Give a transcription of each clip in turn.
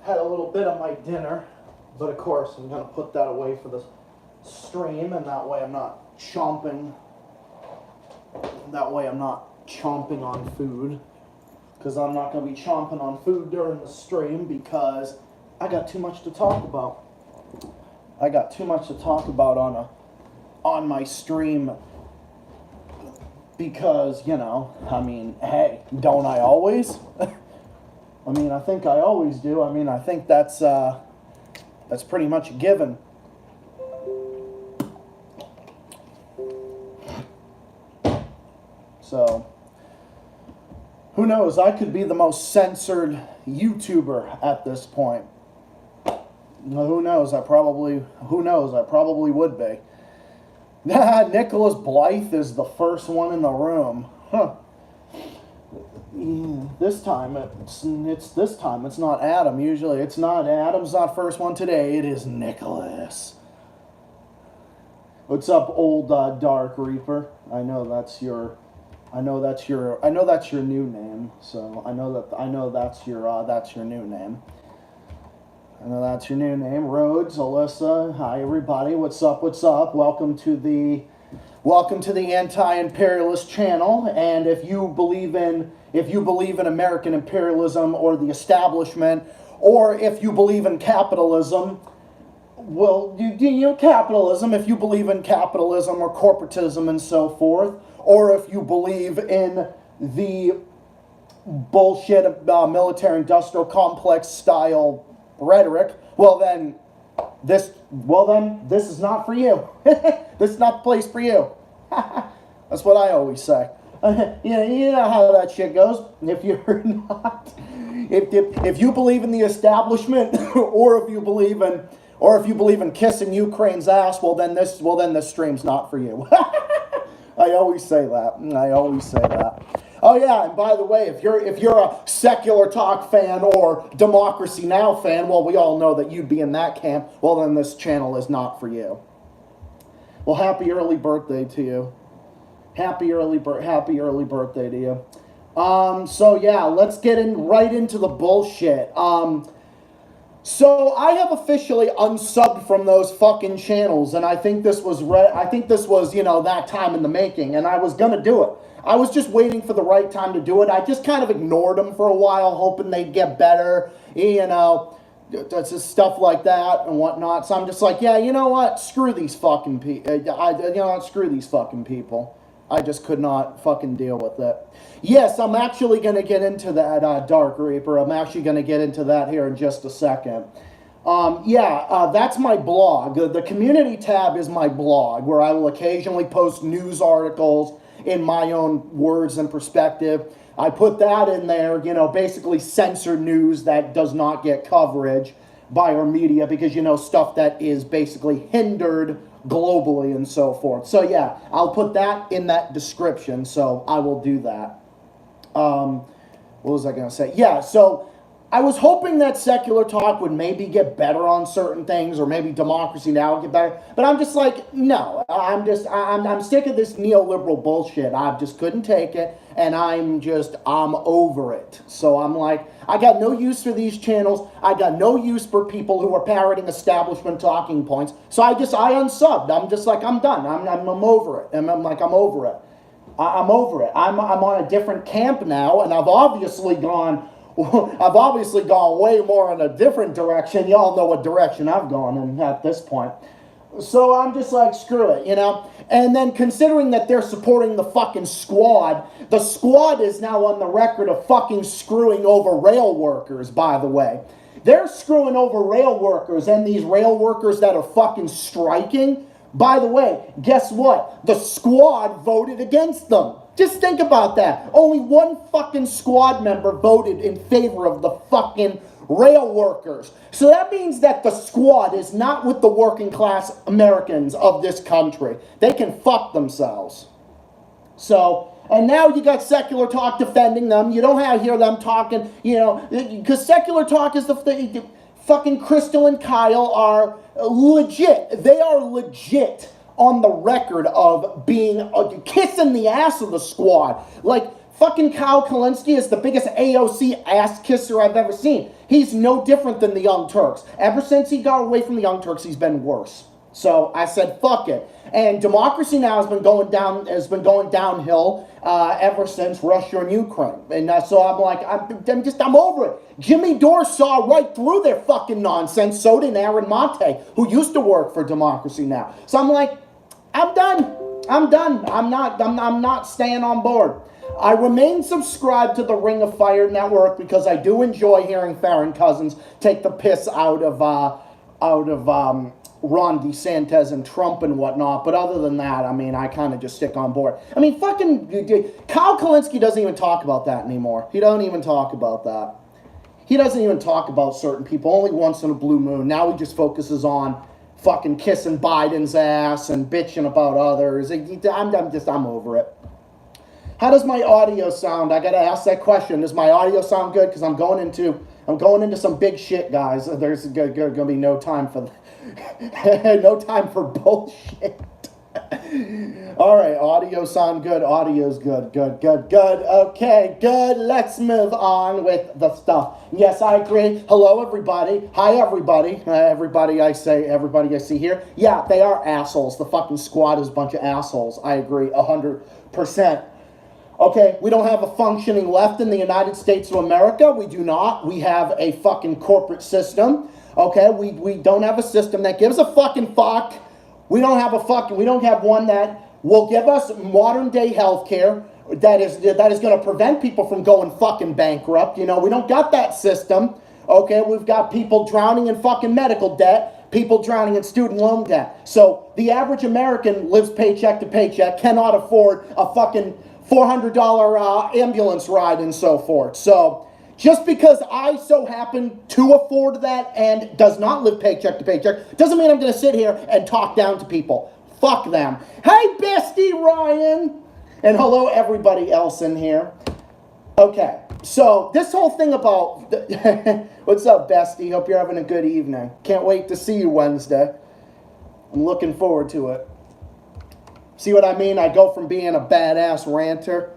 Had a little bit of my dinner, but of course I'm gonna put that away for the stream, and that way I'm not chomping. That way I'm not chomping on food, because I'm not gonna be chomping on food during the stream because I got too much to talk about. I got too much to talk about on my stream. Because, you know, I mean, hey, don't I always? I mean, I think I always do. I mean, I think that's pretty much a given. So, who knows? I could be the most censored YouTuber at this point. Who knows? I probably would be. Nicholas Blythe is the first one in the room. Huh. This time it's not Adam. Usually it's not Adam's not first one today. It is Nicholas. What's up, old Dark Reaper? I know that's your new name. So I know that's your new name. I know that's your new name, Rhodes, Alyssa. Hi, everybody. What's up? What's up? Welcome to the anti-imperialist channel. And if you believe in American imperialism or the establishment, or if you believe in capitalism, well, you know, capitalism. If you believe in capitalism or corporatism and so forth, or if you believe in the bullshit military-industrial complex style rhetoric, well then this is not for you. This is not the place for you. That's what I always say. You know how that shit goes. If you're not, if you believe in the establishment, or if you believe in kissing Ukraine's ass, well then this stream's not for you. I always say that. Oh yeah, and by the way, if you're a Secular Talk fan or Democracy Now fan, well, we all know that you'd be in that camp. Well, then this channel is not for you. Well, happy early birthday to you. Happy early birthday to you. So yeah, let's get right into the bullshit. So I have officially unsubbed from those fucking channels, and I think this was that time in the making, and I was gonna do it. I was just waiting for the right time to do it. I just kind of ignored them for a while, hoping they'd get better, you know, that's just stuff like that and whatnot. So I'm just like, yeah, you know what? Screw these fucking people. Screw these fucking people. I just could not fucking deal with it. Yes, I'm actually going to get into that, Dark Reaper. I'm actually going to get into that here in just a second. That's my blog. The community tab is my blog, where I will occasionally post news articles in my own words and perspective. I put that in there, you know, basically censored news that does not get coverage by our media, because, you know, stuff that is basically hindered globally and so forth. So yeah, I'll put that in that description, so I will do that. What was I going to say? Yeah, so I was hoping that Secular Talk would maybe get better on certain things, or maybe Democracy Now would get better. But I'm just like, no, I'm sick of this neoliberal bullshit. I just couldn't take it, and I'm over it. So I'm like, I got no use for these channels. I got no use for people who are parroting establishment talking points. So I unsubbed. I'm just like, I'm done. I'm over it. And I'm like, I'm over it. I'm over it. I'm on a different camp now, and I've obviously gone way more in a different direction. Y'all know what direction I've gone in at this point. So I'm just like, screw it, you know? And then considering that they're supporting the fucking squad, the squad is now on the record of fucking screwing over rail workers, by the way. They're screwing over rail workers, and these rail workers that are fucking striking, by the way, guess what? The squad voted against them. Just think about that. Only one fucking squad member voted in favor of the fucking rail workers. So that means that the squad is not with the working class Americans of this country. They can fuck themselves. So, and now you got Secular Talk defending them. You don't hear them talking, you know, because Secular Talk is the fucking Crystal and Kyle are legit. They are legit on the record of being kissing the ass of the squad. Like, fucking Kyle Kalinske is the biggest AOC ass kisser I've ever seen. He's no different than the Young Turks. Ever since he got away from the Young Turks, he's been worse. So I said, fuck it. And democracy now has been going downhill ever since Russia and Ukraine. And so I'm like, I'm over it. Jimmy Dore saw right through their fucking nonsense. So did Aaron Monte, who used to work for Democracy Now. So I'm like, I'm done. I'm not staying on board. I remain subscribed to the Ring of Fire network because I do enjoy hearing Farron Cousins take the piss out of Ron DeSantis and Trump and whatnot. But other than that, I mean, I kind of just stick on board. I mean, fucking Kyle Kalinske doesn't even talk about that anymore. He doesn't even talk about that. He doesn't even talk about certain people, only once in a blue moon. Now he just focuses on fucking kissing Biden's ass and bitching about others. I'm over it. How does my audio sound? I gotta ask that question. Does my audio sound good? Because I'm going into some big shit, guys. There's gonna be no time for no time for bullshit. All right, audio sound good. Audio's good. Good. Okay, good. Let's move on with the stuff. Yes, I agree. Hello, everybody. Hi, everybody. Everybody I see here. Yeah, they are assholes. The fucking squad is a bunch of assholes. I agree 100%. Okay, we don't have a functioning left in the United States of America. We do not. We have a fucking corporate system. Okay, we don't have a system that gives a fucking fuck. We don't have one that will give us modern day health care that is going to prevent people from going fucking bankrupt. You know, we don't got that system. Okay, we've got people drowning in fucking medical debt, people drowning in student loan debt. So the average American lives paycheck to paycheck, cannot afford a fucking $400 ambulance ride and so forth. So just because I so happen to afford that and does not live paycheck to paycheck doesn't mean I'm going to sit here and talk down to people. Fuck them. Hey, bestie Ryan. And hello, everybody else in here. Okay, so this whole thing about... What's up, bestie? Hope you're having a good evening. Can't wait to see you Wednesday. I'm looking forward to it. See what I mean? I go from being a badass ranter...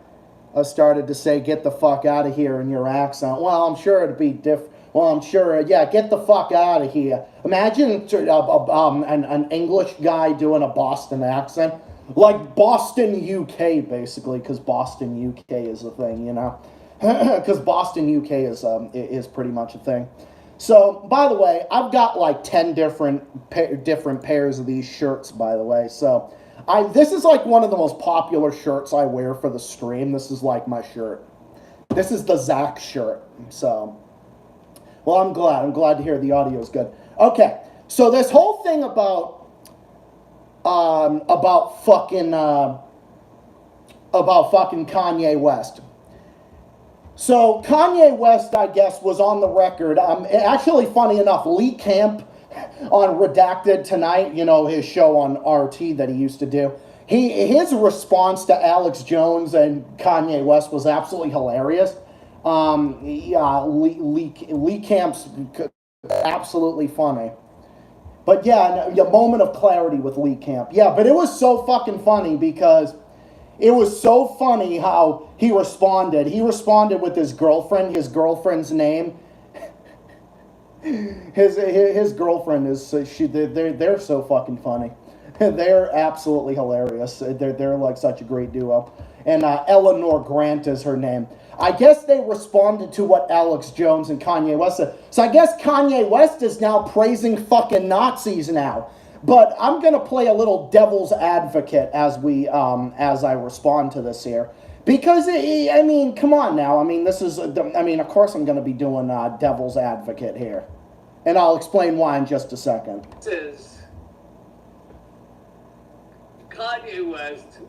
I started to say, get the fuck out of here in your accent. Well, I'm sure it'd be different. Well, I'm sure, yeah, get the fuck out of here. Imagine an English guy doing a Boston accent. Like Boston, UK, basically, because Boston, UK is a thing, you know? Because Boston, UK is pretty much a thing. So, by the way, I've got like 10 different pairs of these shirts, by the way, so... This is like one of the most popular shirts I wear for the stream. This is like my shirt. This is the Zach shirt. So, well, I'm glad to hear the audio is good. Okay, so this whole thing about fucking Kanye West. So Kanye West, I guess, was on the record. Actually, funny enough, Lee Camp on Redacted Tonight, you know, his show on RT that he used to do. His response to Alex Jones and Kanye West was absolutely hilarious. Yeah, Lee Camp's absolutely funny. But yeah, a moment of clarity with Lee Camp. Yeah, but it was so fucking funny because it was so funny how he responded. He responded with his girlfriend's name. His girlfriend is they're so fucking funny. They're absolutely hilarious. They're like such a great duo. And Eleanor Grant is her name. I guess they responded to what Alex Jones and Kanye West said. So I guess Kanye West is now praising fucking Nazis now. But I'm gonna play a little devil's advocate as I respond to this here. Because, I mean, come on now. I mean, of course I'm going to be doing devil's advocate here. And I'll explain why in just a second. This is Kanye West,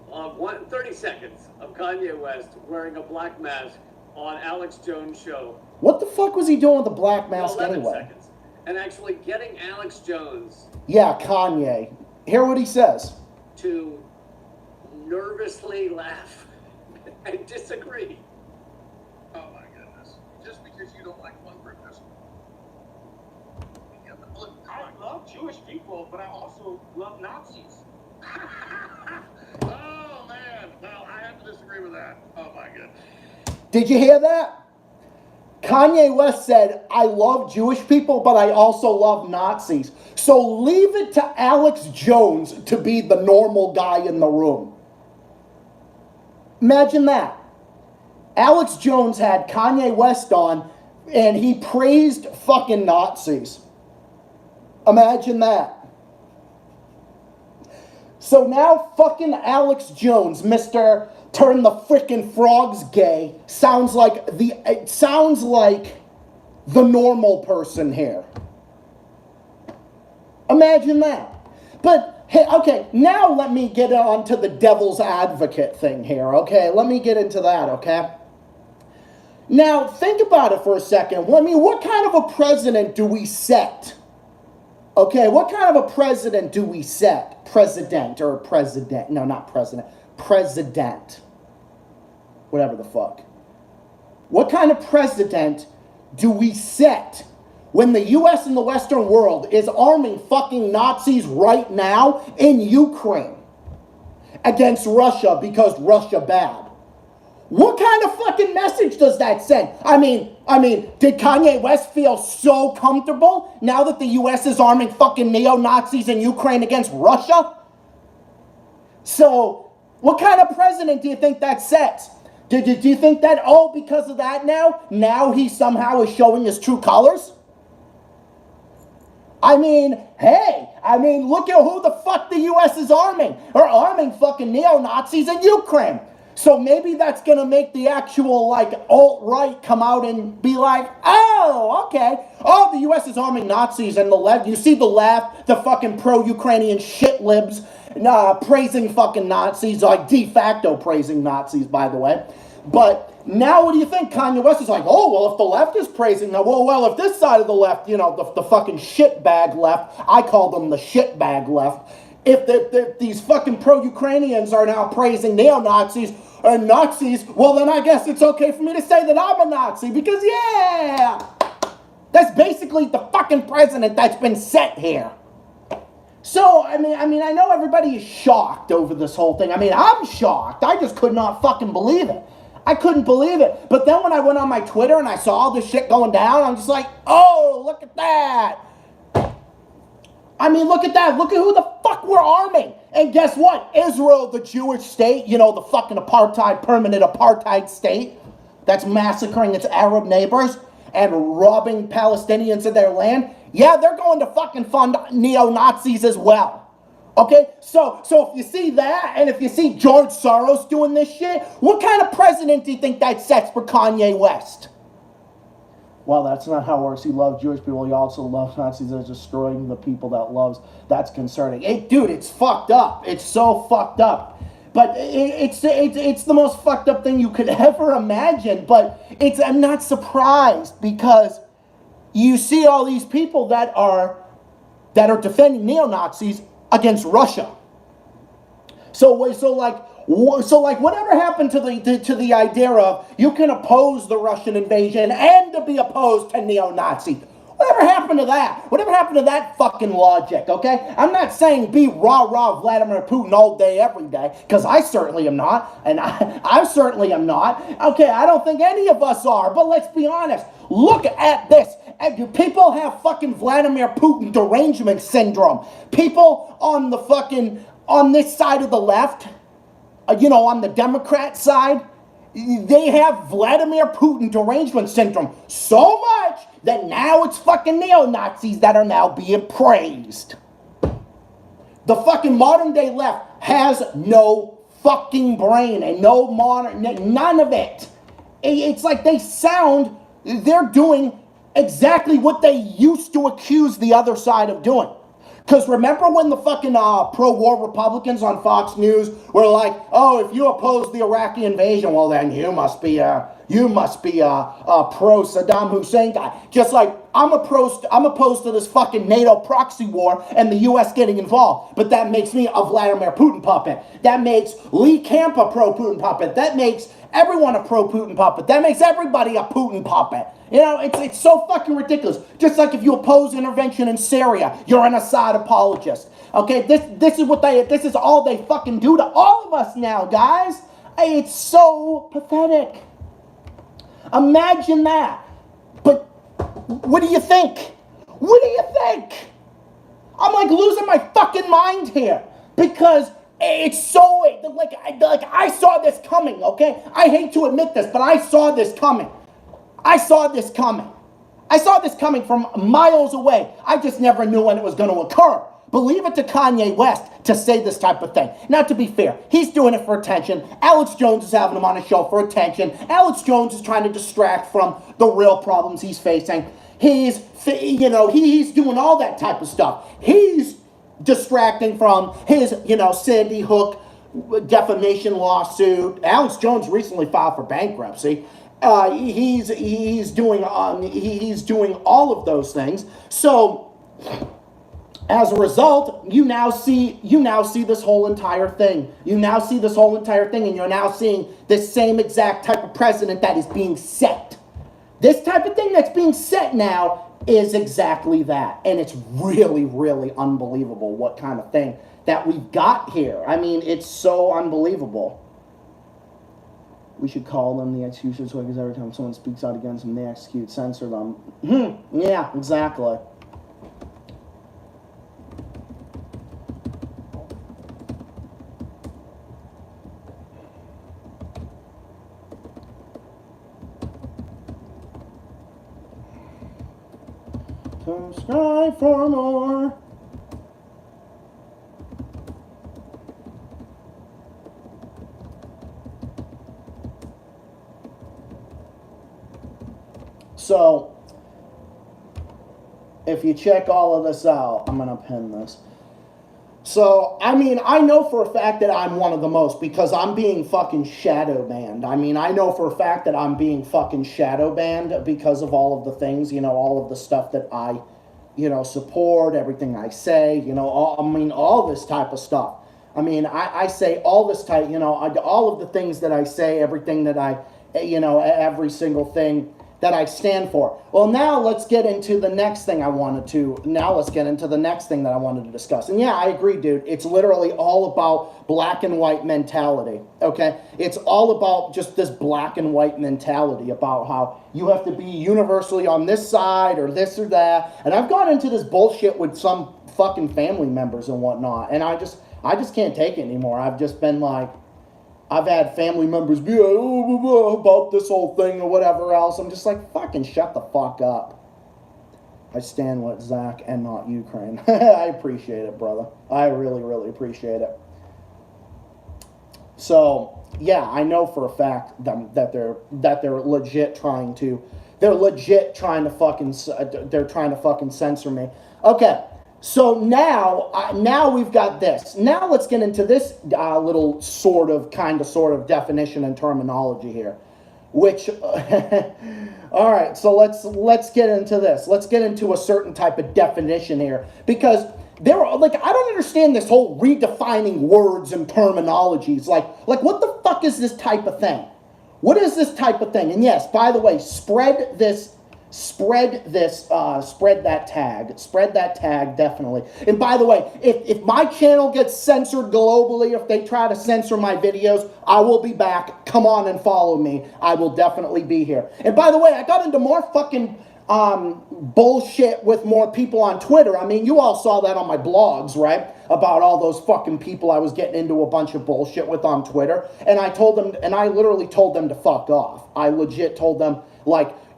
30 seconds of Kanye West wearing a black mask on Alex Jones' show. What the fuck was he doing with the black mask 11 anyway? seconds. And actually getting Alex Jones. Yeah, Kanye. Hear what he says. To nervously laugh. I disagree. Oh my goodness. Just because you don't like one group doesn't. I love Jewish people, but I also love Nazis. Oh man. Well, I have to disagree with that. Oh my goodness. Did you hear that? Kanye West said, I love Jewish people, but I also love Nazis. So leave it to Alex Jones to be the normal guy in the room. Imagine that. Alex Jones had Kanye West on, and he praised fucking Nazis. Imagine that. So now fucking Alex Jones, Mr. Turn the frickin' frogs gay, sounds like the normal person here. Imagine that. But hey, okay, now let me get on to the devil's advocate thing here, okay? Let me get into that, okay? Now, think about it for a second. I mean, what kind of a president do we set? Okay, what kind of a president do we set? President. No, not president. President. Whatever the fuck. What kind of president do we set when the U.S. and the Western world is arming fucking Nazis right now in Ukraine against Russia because Russia bad? What kind of fucking message does that send? I mean, did Kanye West feel so comfortable now that the U.S. is arming fucking neo-Nazis in Ukraine against Russia? So, what kind of president do you think that sets? Do you think that, because of that now he somehow is showing his true colors? I mean, hey, look at who the fuck the U.S. is arming. They're arming fucking neo-Nazis in Ukraine. So maybe that's going to make the actual, alt-right come out and be like, oh, okay. Oh, the U.S. is arming Nazis and the left. You see the left, the fucking pro-Ukrainian shit libs, praising fucking Nazis, like de facto praising Nazis, by the way. But now what do you think? Kanye West is like, oh, well, if the left is praising them, well, if this side of the left, the fucking shitbag left, I call them the shitbag left, if these fucking pro-Ukrainians are now praising neo-Nazis and Nazis, well, then I guess it's okay for me to say that I'm a Nazi, because, yeah, that's basically the fucking president that's been set here. So, I know everybody is shocked over this whole thing. I'm shocked. I just could not fucking believe it. I couldn't believe it. But then when I went on my Twitter and I saw all this shit going down, I'm just like, oh, look at that. Look at that. Look at who the fuck we're arming. And guess what? Israel, the Jewish state, the fucking permanent apartheid state that's massacring its Arab neighbors and robbing Palestinians of their land. Yeah, they're going to fucking fund neo-Nazis as well. Okay? So if you see that, and if you see George Soros doing this shit, what kind of president do you think that sets for Kanye West? Well, that's not how it works. He loved Jewish people. He also loves Nazis. They're destroying the people that loves. That's concerning. Dude, it's fucked up. It's so fucked up. But it's the most fucked up thing you could ever imagine. But I'm not surprised, because you see all these people that are defending neo-Nazis against Russia. So whatever happened to the idea of you can oppose the Russian invasion and to be opposed to neo-Nazi? Whatever happened to that? Whatever happened to that fucking logic, okay? I'm not saying be rah-rah Vladimir Putin all day, every day, because I certainly am not, and I certainly am not. Okay, I don't think any of us are, but let's be honest. Look at this. People have fucking Vladimir Putin derangement syndrome. People on this side of the left, on the Democrat side, they have Vladimir Putin derangement syndrome so much that now it's fucking neo-Nazis that are now being praised. The fucking modern day left has no fucking brain and none of it. It's like they're doing exactly what they used to accuse the other side of doing. Because remember when the fucking pro-war Republicans on Fox News were like, oh, if you oppose the Iraqi invasion, well then you must be a You must be a pro Saddam Hussein guy. Just like I'm opposed to this fucking NATO proxy war and the U.S. getting involved. But that makes me a Vladimir Putin puppet. That makes Lee Camp a pro Putin puppet. That makes everyone a pro Putin puppet. That makes everybody a Putin puppet. You know, it's so fucking ridiculous. Just like if you oppose intervention in Syria, you're an Assad apologist. Okay, this is all they fucking do to all of us now, guys. It's so pathetic. Imagine that. But what do you think? What do you think? I'm like losing my fucking mind here because it's so like I saw this coming, okay? I hate to admit this, but I saw this coming. I saw this coming. I saw this coming from miles away. I just never knew when it was going to occur. Believe it to Kanye West to say this type of thing. Now, to be fair, he's doing it for attention. Alex Jones is having him on a show for attention. Alex Jones is trying to distract from the real problems he's facing. He's doing all that type of stuff. He's distracting from his, Sandy Hook defamation lawsuit. Alex Jones recently filed for bankruptcy. He's doing all of those things. So, as a result, you now see this whole entire thing. You now see this whole entire thing, and you're now seeing this same exact type of precedent that is being set. This type of thing that's being set now is exactly that. And it's really, really unbelievable what kind of thing that we've got here. I mean, it's so unbelievable. We should call them the executioners because every time someone speaks out against them, they execute, censor them. Yeah, exactly. Subscribe for more. So, if you check all of this out, I'm going to pin this. So, I mean, I know for a fact that I'm one of the most because I'm being fucking shadow banned. I mean, I know for a fact that I'm being fucking shadow banned because of all of the things, all of the stuff that I, support, everything I say, all this type of stuff. I mean, I say all this type, all of the things that I say, everything that I, every single thing that I stand for. Well, now let's get into the next thing that I wanted to discuss. And yeah, I agree, dude. It's literally all about black and white mentality, okay? It's all about just this black and white mentality about how you have to be universally on this side or this or that. And I've gone into this bullshit with some fucking family members and whatnot, and I just can't take it anymore. I've just been like, I've had family members be like, about this whole thing or whatever else. I'm just like, fucking shut the fuck up. I stand with Zach and not Ukraine. I appreciate it, brother. I really, really appreciate it. So, yeah, I know for a fact that they're legit trying to fucking censor me. Okay. So now we've got this. Now let's get into this little sort of definition and terminology here. Which, all right, so let's get into this. Let's get into a certain type of definition here. Because I don't understand this whole redefining words and terminologies. Like what the fuck is this type of thing? What is this type of thing? And yes, by the way, spread that tag, definitely. And by the way, if my channel gets censored globally, if they try to censor my videos, I will be back. Come on and follow me. I will definitely be here. And by the way, I got into more fucking bullshit with more people on Twitter. I mean, you all saw that on my blogs, right? About all those fucking people I was getting into a bunch of bullshit with on Twitter. And I literally told them to fuck off. I legit told them,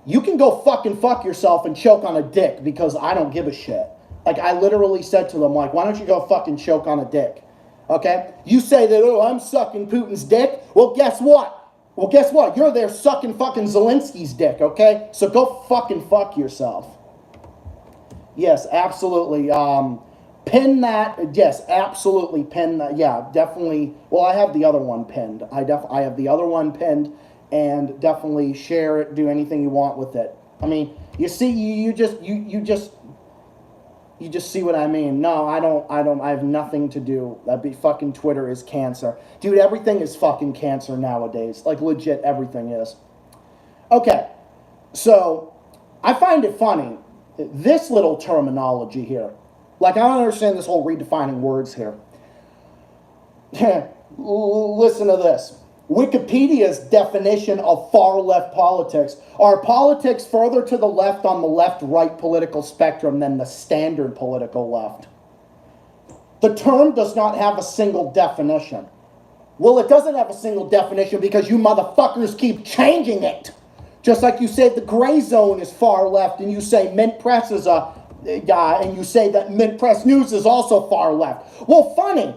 you can go fucking fuck yourself and choke on a dick because I don't give a shit. I literally said to them, why don't you go fucking choke on a dick? Okay? You say that, I'm sucking Putin's dick. Well, guess what? You're there sucking fucking Zelensky's dick, okay? So go fucking fuck yourself. Yes, absolutely. Pin that. Yes, absolutely pin that. Yeah, definitely. Well, I have the other one pinned. I have the other one pinned. and definitely share it, do anything you want with it. I mean, you see, you just see what I mean. No, I have nothing to do. That'd be fucking Twitter is cancer. Dude, everything is fucking cancer nowadays. Like, legit, everything is. Okay, so I find it funny, this little terminology here. Like, I don't understand this whole redefining words here. Listen to this. Wikipedia's definition of far-left politics are politics further to the left on the left-right political spectrum than the standard political left. The term does not have a single definition. Well, it doesn't have a single definition because you motherfuckers keep changing it. Just like you say the gray zone is far left, and you say Mint Press is and you say that Mint Press News is also far left. Well, funny.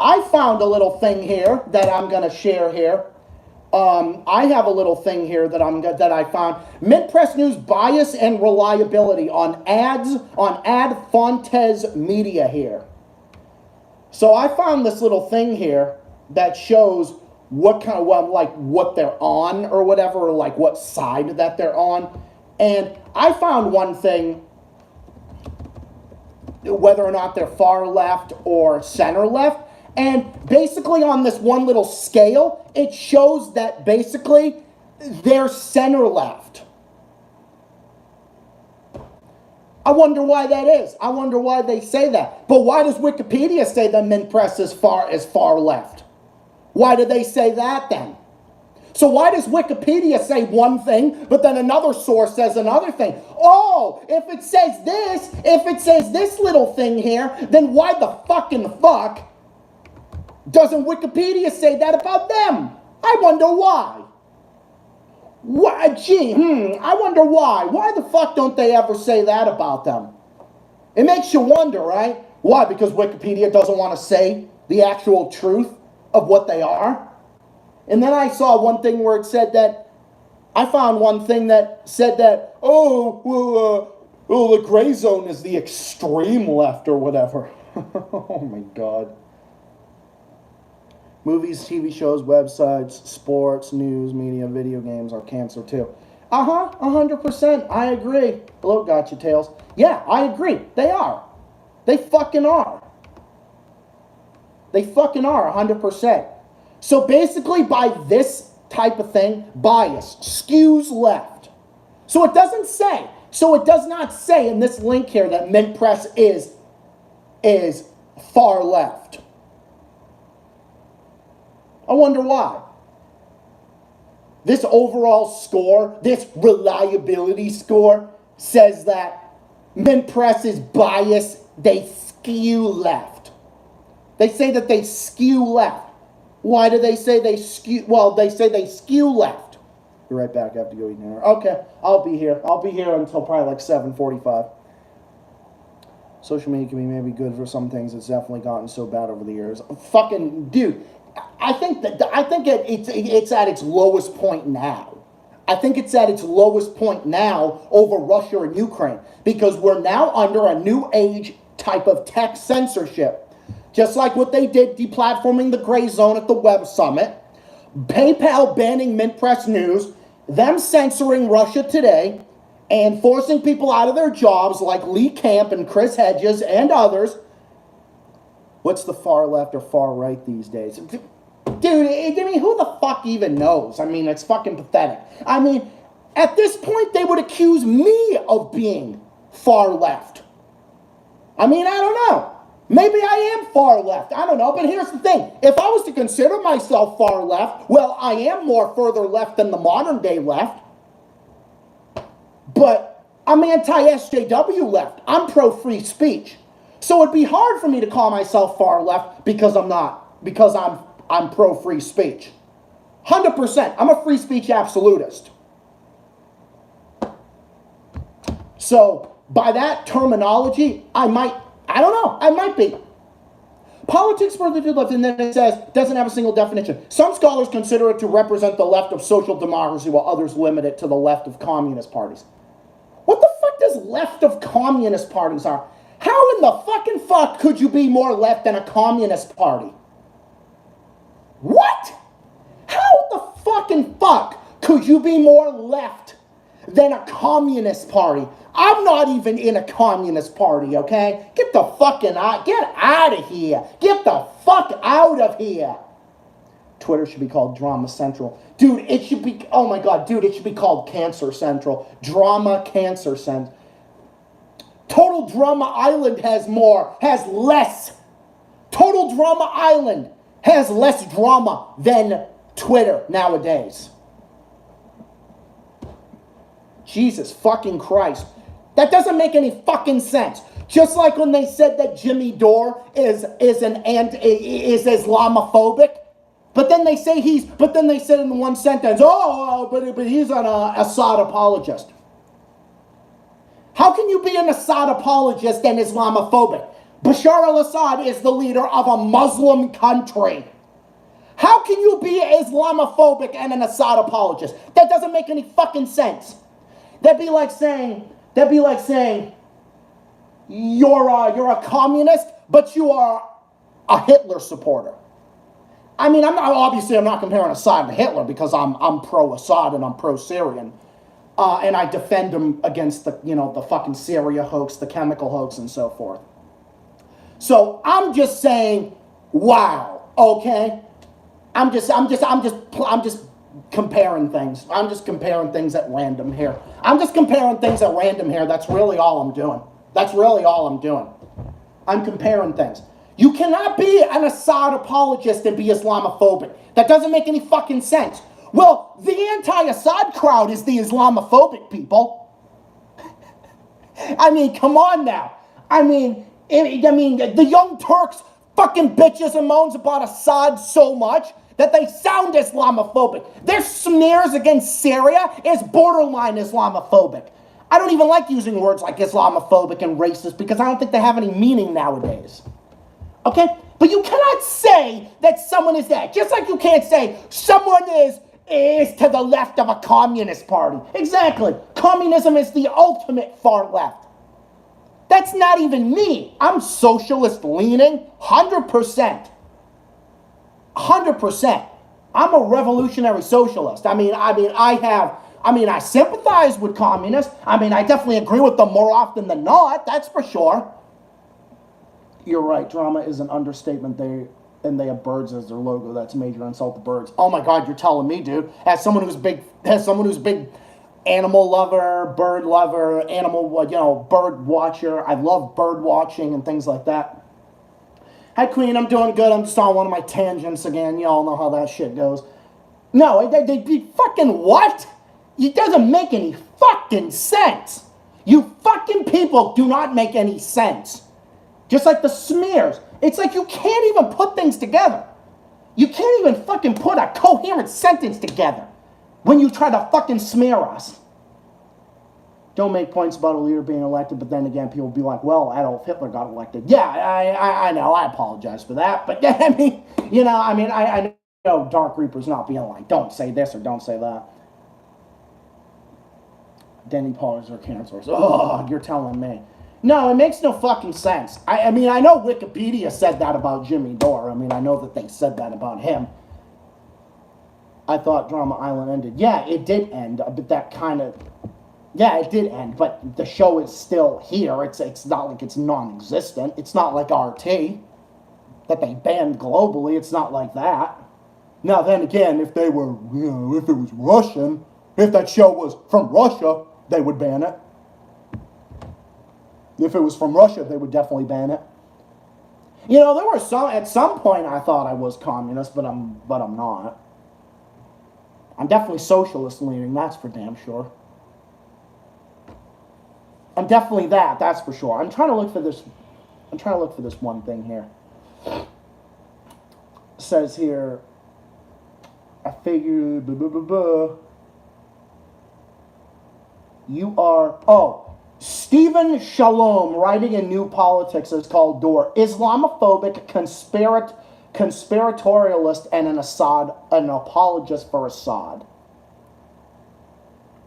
I found a little thing here that I'm going to share here. I have a little thing here that I found. Mint Press News bias and reliability on ads on Ad Fontes Media here. So I found this little thing here that shows what kind of, well, like what they're on or whatever, or like what side that they're on. And I found one thing, whether or not they're far left or center left. And basically on this one little scale, it shows that basically they're center left. I wonder why that is. I wonder why they say that. But why does Wikipedia say that Mint Press is far left? Why do they say that then? So why does Wikipedia say one thing, but then another source says another thing? Oh, if it says this little thing here, then why the fuck doesn't Wikipedia say that about them? I wonder why. I wonder why. Why the fuck don't they ever say that about them? It makes you wonder, right? Why? Because Wikipedia doesn't want to say the actual truth of what they are? And then I saw one thing where it said that, I found one thing that said that, the gray zone is the extreme left or whatever. Oh my God. Movies, TV shows, websites, sports, news, media, video games are cancer too. 100%. I agree. Hello, Gotcha Tails. Yeah, I agree. They are. They fucking are. They fucking are, 100%. So basically, by this type of thing, bias skews left. So it does not say in this link here that Mint Press is far left. I wonder why. This overall score, this reliability score, says that Mint Press is biased, they skew left. They say that they skew left. Why do they say they skew? Well, they say they skew left. Be right back. I have to go eat dinner. Okay, I'll be here. I'll be here until probably like 7:45. Social media can be maybe good for some things. It's definitely gotten so bad over the years. Fucking dude, I think it's at its lowest point now. I think it's at its lowest point now over Russia and Ukraine because we're now under a new age type of tech censorship. Just like what they did deplatforming the gray zone at the Web Summit, PayPal banning Mint Press News, them censoring Russia Today, and forcing people out of their jobs like Lee Camp and Chris Hedges and others. What's the far left or far right these days? Dude, I mean, who the fuck even knows? I mean, it's fucking pathetic. I mean, at this point, they would accuse me of being far left. I mean, I don't know. Maybe I am far left. I don't know. But here's the thing. If I was to consider myself far left, well, I am more further left than the modern day left. But I'm anti-SJW left. I'm pro-free speech. So it'd be hard for me to call myself far left because I'm not. Because I'm pro-free speech. 100%. I'm a free speech absolutist. So by that terminology, I don't know. I might be. Politics further to the left, and then it says, doesn't have a single definition. Some scholars consider it to represent the left of social democracy, while others limit it to the left of communist parties. What the fuck does left of communist parties are? How in the fucking fuck could you be more left than a communist party? What? How the fucking fuck could you be more left than a communist party? I'm not even in a communist party, okay? Get the fucking out, get out of here. Get the fuck out of here. Twitter should be called Drama Central. Dude, it should be, oh my God, dude, it should be called Cancer Central. Drama Cancer Central. Total Drama Island has less. Total Drama Island has less drama than Twitter nowadays. Jesus fucking Christ. That doesn't make any fucking sense. Just like when they said that Jimmy Dore is Islamophobic, but then they said in one sentence, but he's an Assad apologist. How can you be an Assad apologist and Islamophobic? Bashar al-Assad is the leader of a Muslim country. How can you be Islamophobic and an Assad apologist? That doesn't make any fucking sense. That'd be like saying you're a communist, but you are a Hitler supporter. I mean, I'm not comparing Assad to Hitler because I'm pro-Assad and I'm pro-Syrian. And I defend him against the fucking Syria hoax, the chemical hoax, and so forth. So I'm just saying, wow, okay? I'm just comparing things. I'm just comparing things at random here. That's really all I'm doing. I'm comparing things. You cannot be an Assad apologist and be Islamophobic. That doesn't make any fucking sense. Well, the anti-Assad crowd is the Islamophobic people. I mean, come on now. I mean, the Young Turks fucking bitches and moans about Assad so much that they sound Islamophobic. Their smears against Syria is borderline Islamophobic. I don't even like using words like Islamophobic and racist because I don't think they have any meaning nowadays. Okay? But you cannot say that someone is that. Just like you can't say someone is to the left of a communist party. Exactly. Communism is the ultimate far left. That's not even me. I'm socialist leaning 100%. 100%. I'm a revolutionary socialist. I sympathize with communists. I definitely agree with them more often than not. That's for sure. You're right. Drama is an understatement. They have birds as their logo. That's a major insult to birds. Oh my God, you're telling me, dude. As someone who's big animal lover, bird lover, bird watcher. I love bird watching and things like that. Hi, Queen. I'm doing good. I'm just on one of my tangents again. Y'all know how that shit goes. No, they fucking what? It doesn't make any fucking sense. You fucking people do not make any sense. Just like the smears. It's like you can't even put things together. You can't even fucking put a coherent sentence together when you try to fucking smear us. Don't make points about a leader being elected, but then again, people will be like, well, Adolf Hitler got elected. Yeah, I know, I apologize for that. But I know Dark Reaper's not being like, don't say this or don't say that. Denny Paulers are cancelers. Oh, you're telling me. No, it makes no fucking sense. I know Wikipedia said that about Jimmy Dore. I know that they said that about him. I thought Drama Island ended. Yeah, it did end, but that kind of... Yeah, it did end, but the show is still here. It's not like it's non-existent. It's not like RT that they banned globally. It's not like that. Now, then again, if it was Russian, if that show was from Russia, they would ban it. If it was from Russia, they would definitely ban it. There were at some point I thought I was communist, but I'm not. I'm definitely socialist leaning, that's for damn sure. I'm definitely that's for sure. I'm trying to look for this one thing here. It says here, I figured, you are, Stephen Shalom, writing in New Politics, is called Dore, Islamophobic, conspiratorialist, and an apologist for Assad.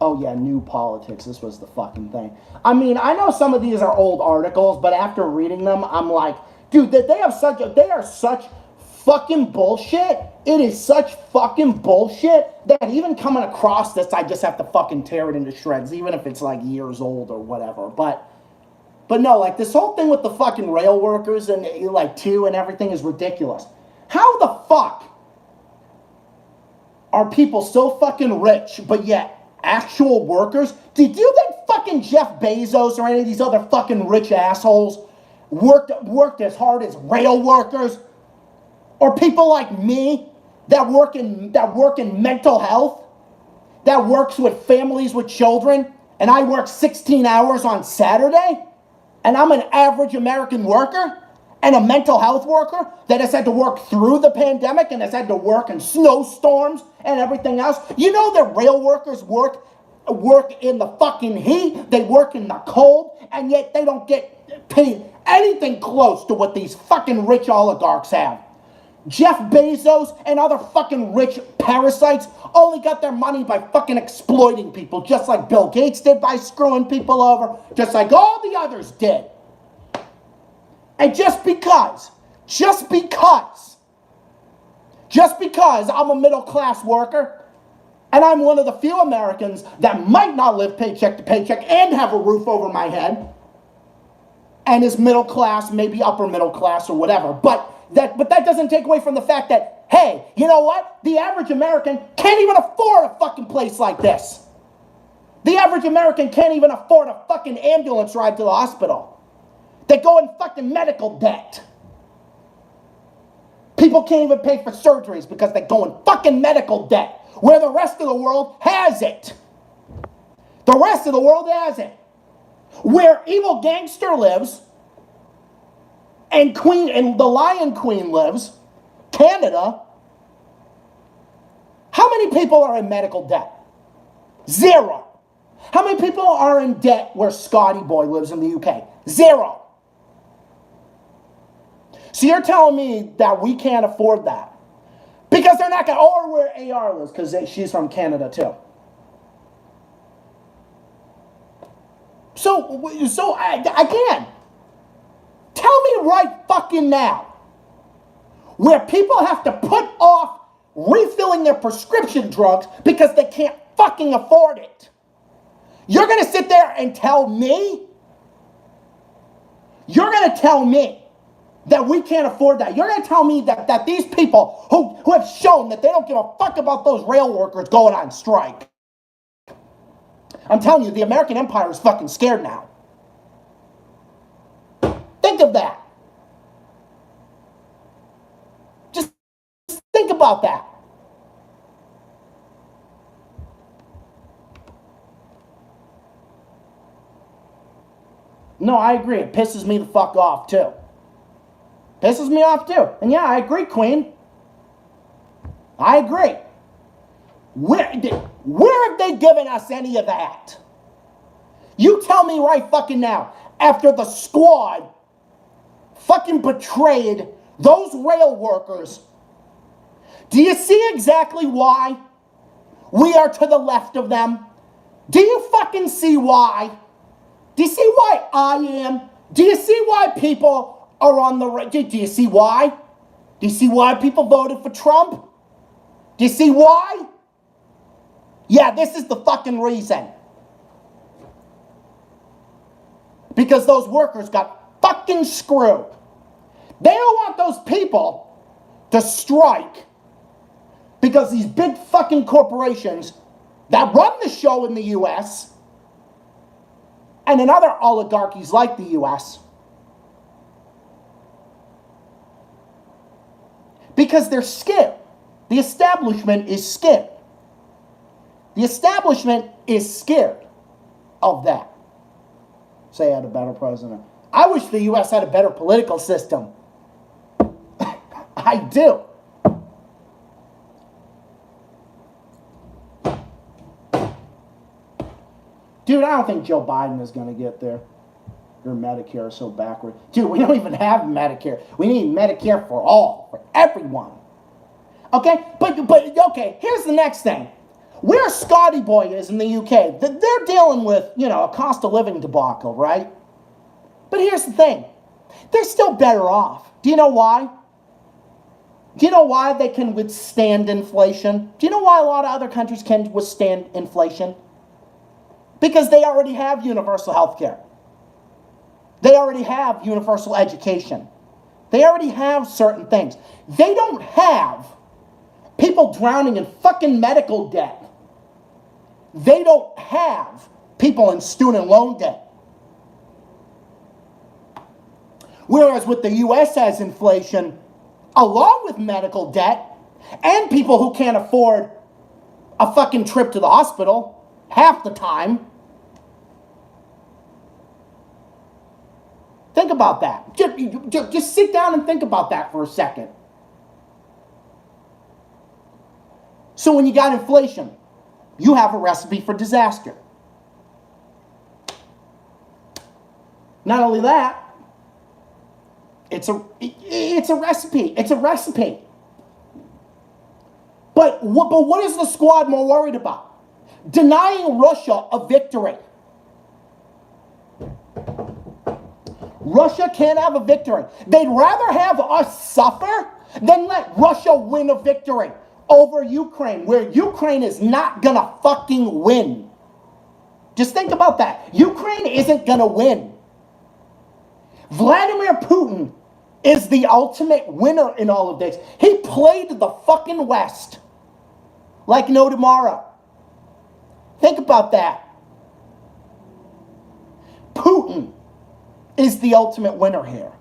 Oh yeah, New Politics, this was the fucking thing. I know some of these are old articles, but after reading them, I'm like, dude, they are such fucking bullshit. It is such fucking bullshit that even coming across this, I just have to fucking tear it into shreds, even if it's like years old or whatever. But no, like this whole thing with the fucking rail workers and like two and everything is ridiculous. How the fuck are people so fucking rich, but yet actual workers? Do you think fucking Jeff Bezos or any of these other fucking rich assholes worked as hard as rail workers? Or people like me that work in mental health, that works with families with children, and I work 16 hours on Saturday, and I'm an average American worker and a mental health worker that has had to work through the pandemic and has had to work in snowstorms and everything else. You know that rail workers work in the fucking heat, they work in the cold, and yet they don't get paid anything close to what these fucking rich oligarchs have. Jeff Bezos and other fucking rich parasites only got their money by fucking exploiting people, just like Bill Gates did by screwing people over, just like all the others did. And just because I'm a middle class worker, and I'm one of the few Americans that might not live paycheck to paycheck and have a roof over my head, and is middle class, maybe upper middle class or whatever, but that doesn't take away from the fact that, hey, you know what? The average American can't even afford a fucking place like this. The average American can't even afford a fucking ambulance ride to the hospital. They go in fucking medical debt. People can't even pay for surgeries because they go in fucking medical debt, where the rest of the world has it. The rest of the world has it. Where evil gangster lives, and the Lion Queen lives, Canada, how many people are in medical debt? 0. How many people are in debt where Scotty Boy lives in the UK? 0. So you're telling me that we can't afford that? Because they're not going to, or where AR lives, because she's from Canada too. So again, tell me right fucking now, where people have to put off refilling their prescription drugs because they can't fucking afford it. You're going to sit there and tell me? You're going to tell me that we can't afford that. You're going to tell me that these people who have shown that they don't give a fuck about those rail workers going on strike. I'm telling you, the American empire is fucking scared now. Think of that. Just think about that. No, I agree. It pisses me the fuck off, too. Pisses me off, too. And yeah, I agree, Queen. I agree. Where have they given us any of that? You tell me right fucking now, after the squad fucking betrayed those rail workers, do you see exactly why we are to the left of them? Do you fucking see why? Do you see why I am? Do you see why people are on the right? Do you see why? Do you see why people voted for Trump? Do you see why? Yeah, this is the fucking reason. Because those workers got fucking screwed. They don't want those people to strike because these big fucking corporations that run the show in the U.S. and in other oligarchies like the U.S. because they're scared. The establishment is scared. The establishment is scared of that. Say I had a better president. I wish the U.S. had a better political system. I do. Dude, I don't think Joe Biden is going to get there. Your Medicare is so backward. Dude, we don't even have Medicare. We need Medicare for all, for everyone. Okay? But okay, here's the next thing. Where Scotty Boy is in the UK, they're dealing with, a cost of living debacle, right? But here's the thing. They're still better off. Do you know why? Do you know why they can withstand inflation? Do you know why a lot of other countries can withstand inflation? Because they already have universal health care. They already have universal education. They already have certain things. They don't have people drowning in fucking medical debt. They don't have people in student loan debt. Whereas with the US has inflation, along with medical debt, and people who can't afford a fucking trip to the hospital half the time. Think about that. Just sit down and think about that for a second. So when you got inflation, you have a recipe for disaster. Not only that, it's a recipe. It's a recipe. But what is the squad more worried about? Denying Russia a victory. Russia can't have a victory. They'd rather have us suffer than let Russia win a victory over Ukraine, where Ukraine is not gonna fucking win. Just think about that. Ukraine isn't gonna win. Vladimir Putin is the ultimate winner in all of this. He played the fucking West like no tomorrow. Think about that. Putin is the ultimate winner here.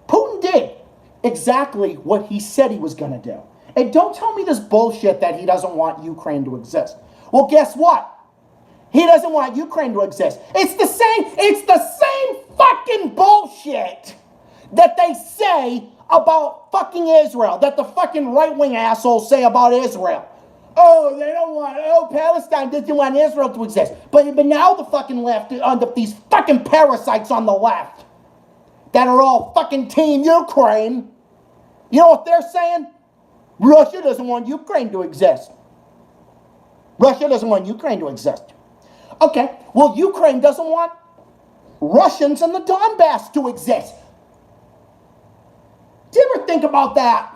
Putin did exactly what he said he was going to do. And don't tell me this bullshit that he doesn't want Ukraine to exist. Well, guess what? He doesn't want Ukraine to exist. It's the same fucking bullshit that they say about fucking Israel, that the fucking right-wing assholes say about Israel. Oh, they don't want, Palestine doesn't want Israel to exist. But now the fucking left, these fucking parasites on the left that are all fucking team Ukraine, you know what they're saying? Russia doesn't want Ukraine to exist. Russia doesn't want Ukraine to exist. Okay, well, Ukraine doesn't want Russians in the Donbass to exist. Do you ever think about that?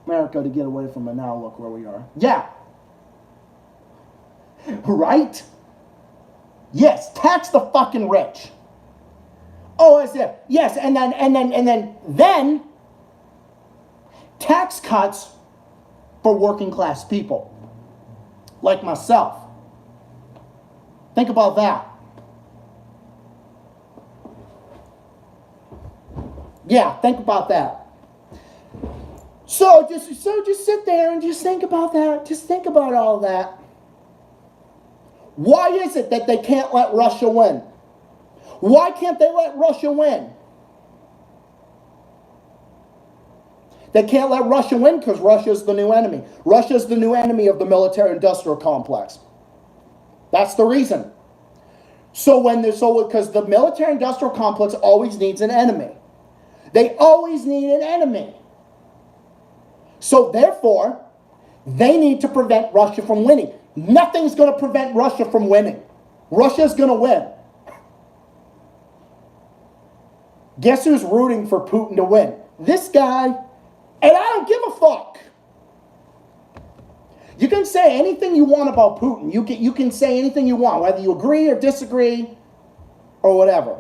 America, to get away from it now, look where we are. Yeah. Right? Yes, tax the fucking rich. Oh, is it? Yes, and then tax cuts for working class people like myself. Think about that. Yeah, think about that. So just sit there and just think about that. Just think about all that. Why is it that they can't let Russia win? Why can't they let Russia win? They can't let Russia win because Russia's the new enemy. Russia's the new enemy of the military-industrial complex. That's the reason. Because the military-industrial complex always needs an enemy. They always need an enemy. So therefore, they need to prevent Russia from winning. Nothing's going to prevent Russia from winning. Russia's going to win. Guess who's rooting for Putin to win? This guy. And I don't give a fuck. You can say anything you want about Putin. You can say anything you want, whether you agree or disagree or whatever.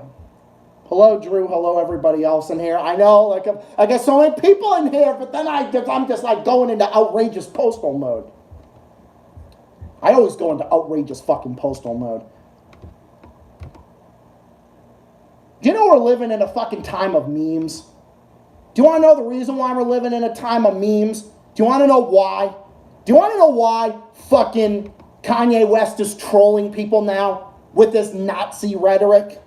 Hello, Drew. Hello, everybody else in here. I know, like, I got so many people in here, but then I'm just like going into outrageous postal mode. I always go into outrageous fucking postal mode. Do you know we're living in a fucking time of memes? Do you want to know the reason why we're living in a time of memes? Do you want to know why? Do you want to know why fucking Kanye West is trolling people now with this Nazi rhetoric?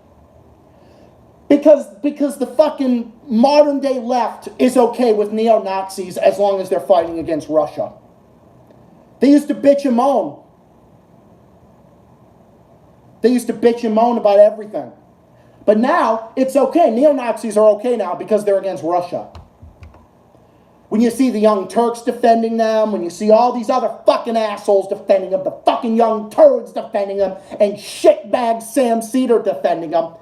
Because the fucking modern day left is okay with neo-Nazis as long as they're fighting against Russia. They used to bitch and moan. They used to bitch and moan about everything. But now, it's okay. Neo-Nazis are okay now because they're against Russia. When you see the Young Turks defending them, when you see all these other fucking assholes defending them, the fucking Young Turks defending them, and shitbag Sam Cedar defending them,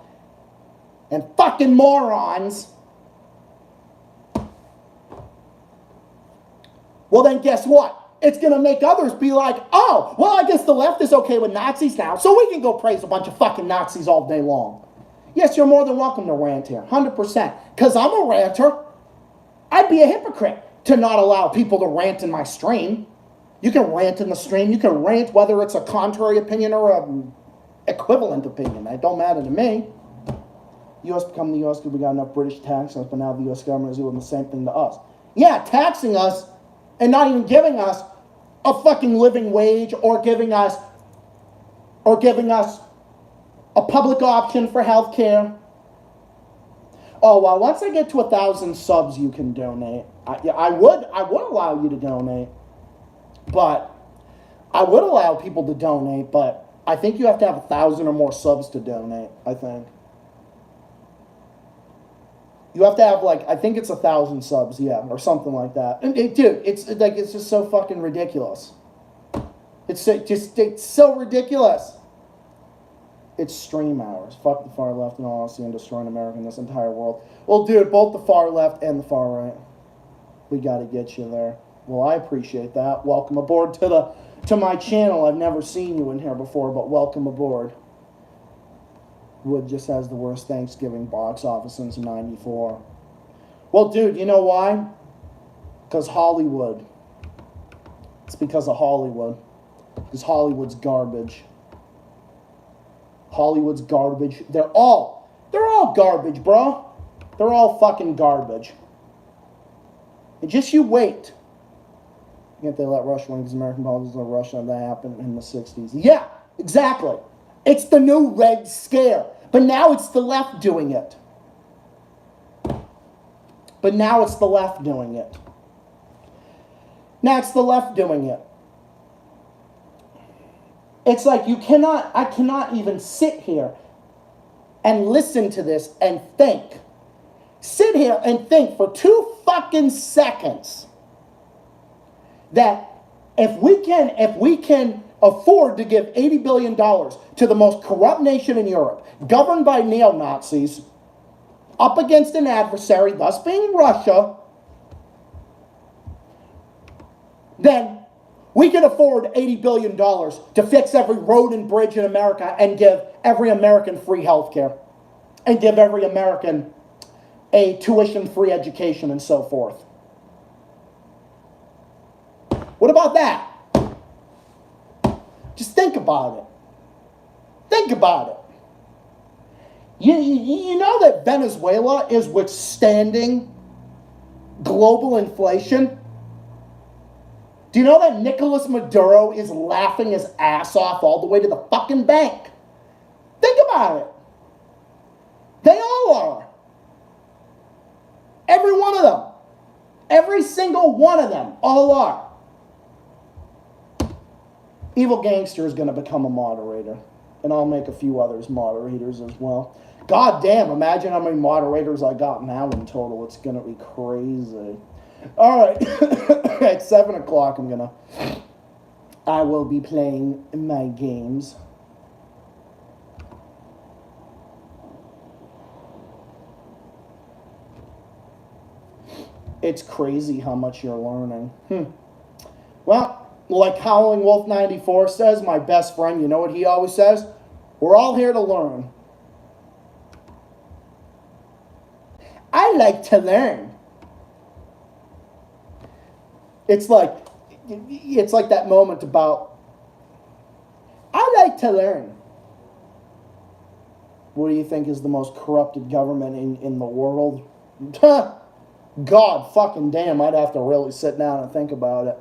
and fucking morons, well then guess what? It's going to make others be like, oh, well, I guess the left is okay with Nazis now, so we can go praise a bunch of fucking Nazis all day long. Yes, you're more than welcome to rant here, 100%. Because I'm a ranter. I'd be a hypocrite to not allow people to rant in my stream. You can rant in the stream. You can rant whether it's a contrary opinion or an equivalent opinion. It don't matter to me. U.S. become the U.S. because we got enough British taxes, but now the U.S. government is doing the same thing to us. Yeah, taxing us and not even giving us a fucking living wage or giving us a public option for health care. Oh, well, once I get to 1,000 subs, you can donate. I would allow you to donate, but I would allow people to donate, but I think you have to have 1,000 or more subs to donate, I think. You have to have, like, I think it's 1,000 subs, yeah, or something like that. And dude, it's just so fucking ridiculous. It's so ridiculous. It's stream hours. Fuck the far left and all honesty and destroying America in this entire world. Well, dude, both the far left and the far right. We gotta get you there. Well, I appreciate that. Welcome aboard to my channel. I've never seen you in here before, but welcome aboard. Wood just has the worst Thanksgiving box office since '94. Well, dude, you know why? Because Hollywood. It's because of Hollywood. Because Hollywood's garbage. Hollywood's garbage. They're all garbage, bro. They're all fucking garbage. And just you wait. Yet they let Russia win because American politics let Russia. That happened in the 60s. Yeah, exactly. It's the new Red Scare. But now it's the left doing it. Now it's the left doing it. It's like I cannot even sit here and listen to this and think. Sit here and think for 2 fucking seconds that if we can afford to give $80 billion to the most corrupt nation in Europe, governed by neo-Nazis, up against an adversary, thus being Russia, then we can afford $80 billion to fix every road and bridge in America and give every American free health care and give every American a tuition-free education and so forth. What about that? Just think about it. Think about it. You know that Venezuela is withstanding global inflation? Do you know that Nicolas Maduro is laughing his ass off all the way to the fucking bank? Think about it. They all are. Every one of them. Every single one of them. All are. Evil Gangster is going to become a moderator. And I'll make a few others moderators as well. God damn, imagine how many moderators I got now in total. It's going to be crazy. All right. At 7 o'clock, I will be playing my games. It's crazy how much you're learning. Well, like Howling Wolf 94 says, my best friend, you know what he always says? We're all here to learn. I like to learn. It's like that moment about, I like to learn. What do you think is the most corrupted government in the world? God fucking damn, I'd have to really sit down and think about it.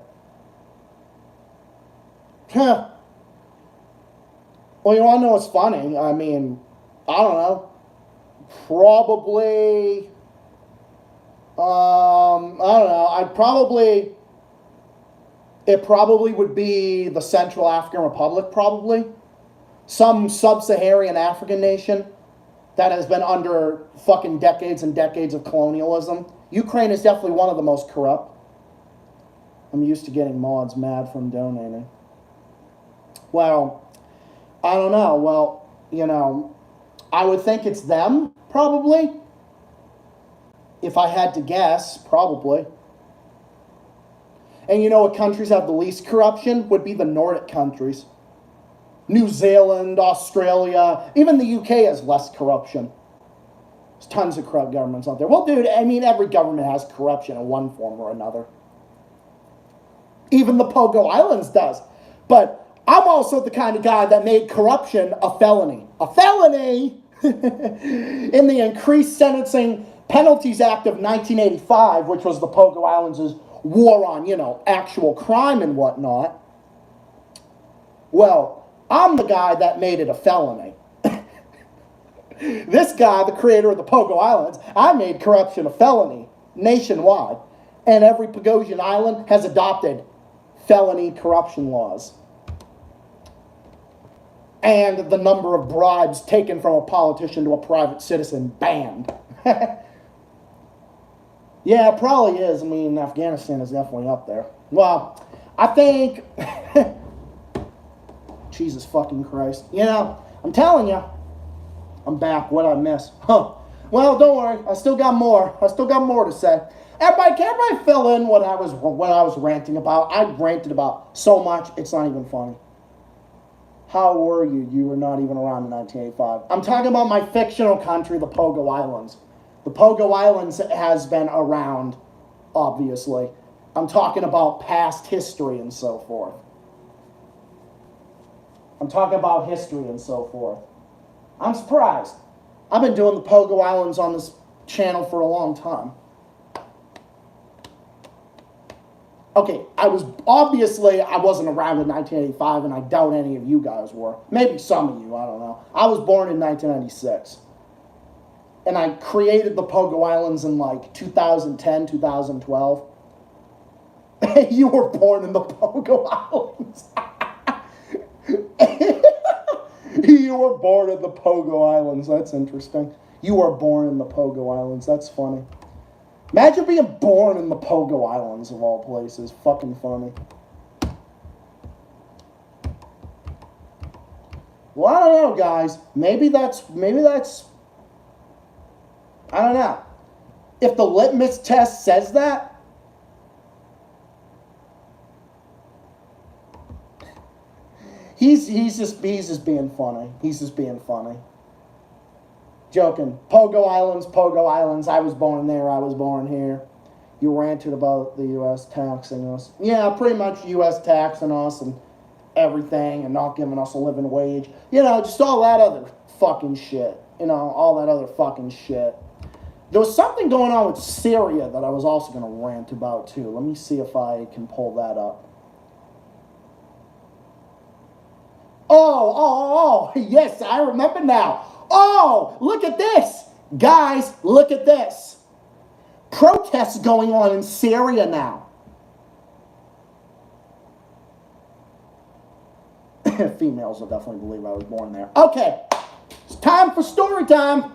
Well, you want to know what's funny? I mean, I don't know. Probably, I don't know. It probably would be the Central African Republic, probably. Some sub-Saharan African nation that has been under fucking decades and decades of colonialism. Ukraine is definitely one of the most corrupt. I'm used to getting mods mad from donating. Well, I don't know. Well, I would think it's them, Probably. If I had to guess, probably. And you know what countries have the least corruption? Would be the Nordic countries. New Zealand, Australia, even the UK has less corruption. There's tons of corrupt governments out there. Well, dude, I mean, every government has corruption in one form or another. Even the Pogo Islands does. But I'm also the kind of guy that made corruption a felony. A felony! In the Increased Sentencing Penalties Act of 1985, which was the Pogo Islands' war on, actual crime and whatnot. Well, I'm the guy that made it a felony. This guy, the creator of the Pogo Islands, I made corruption a felony nationwide. And every Pogosian island has adopted felony corruption laws. And the number of bribes taken from a politician to a private citizen banned. Yeah, it probably is. I mean, Afghanistan is definitely up there. Well, I think... Jesus fucking Christ. I'm telling you. I'm back. What'd I miss? Huh. Well, don't worry. I still got more. To say. Everybody, can everybody fill in what I was ranting about? I ranted about so much, it's not even funny. How were you? You were not even around in 1985. I'm talking about my fictional country, the Pogo Islands. The Pogo Islands has been around, obviously. I'm talking about past history and so forth. I'm surprised. I've been doing the Pogo Islands on this channel for a long time. Okay, I wasn't around in 1985, and I doubt any of you guys were. Maybe some of you, I don't know. I was born in 1996. And I created the Pogo Islands in 2010, 2012. You were born in the Pogo Islands. You were born in the Pogo Islands. That's interesting. You were born in the Pogo Islands. That's funny. Imagine being born in the Pogo Islands of all places. Fucking funny. Well, I don't know, guys. Maybe that's, I don't know. If the litmus test says that, he's just being funny. He's just being funny. Joking. Pogo Islands. I was born there. I was born here. You ranted about the U.S. taxing us. Yeah, pretty much U.S. taxing us and everything and not giving us a living wage. Just all that other fucking shit. There was something going on with Syria that I was also going to rant about too. Let me see if I can pull that up. Oh, yes, I remember now. Oh, look at this. Guys, look at this. Protests going on in Syria now. Females will definitely believe I was born there. Okay, it's time for story time.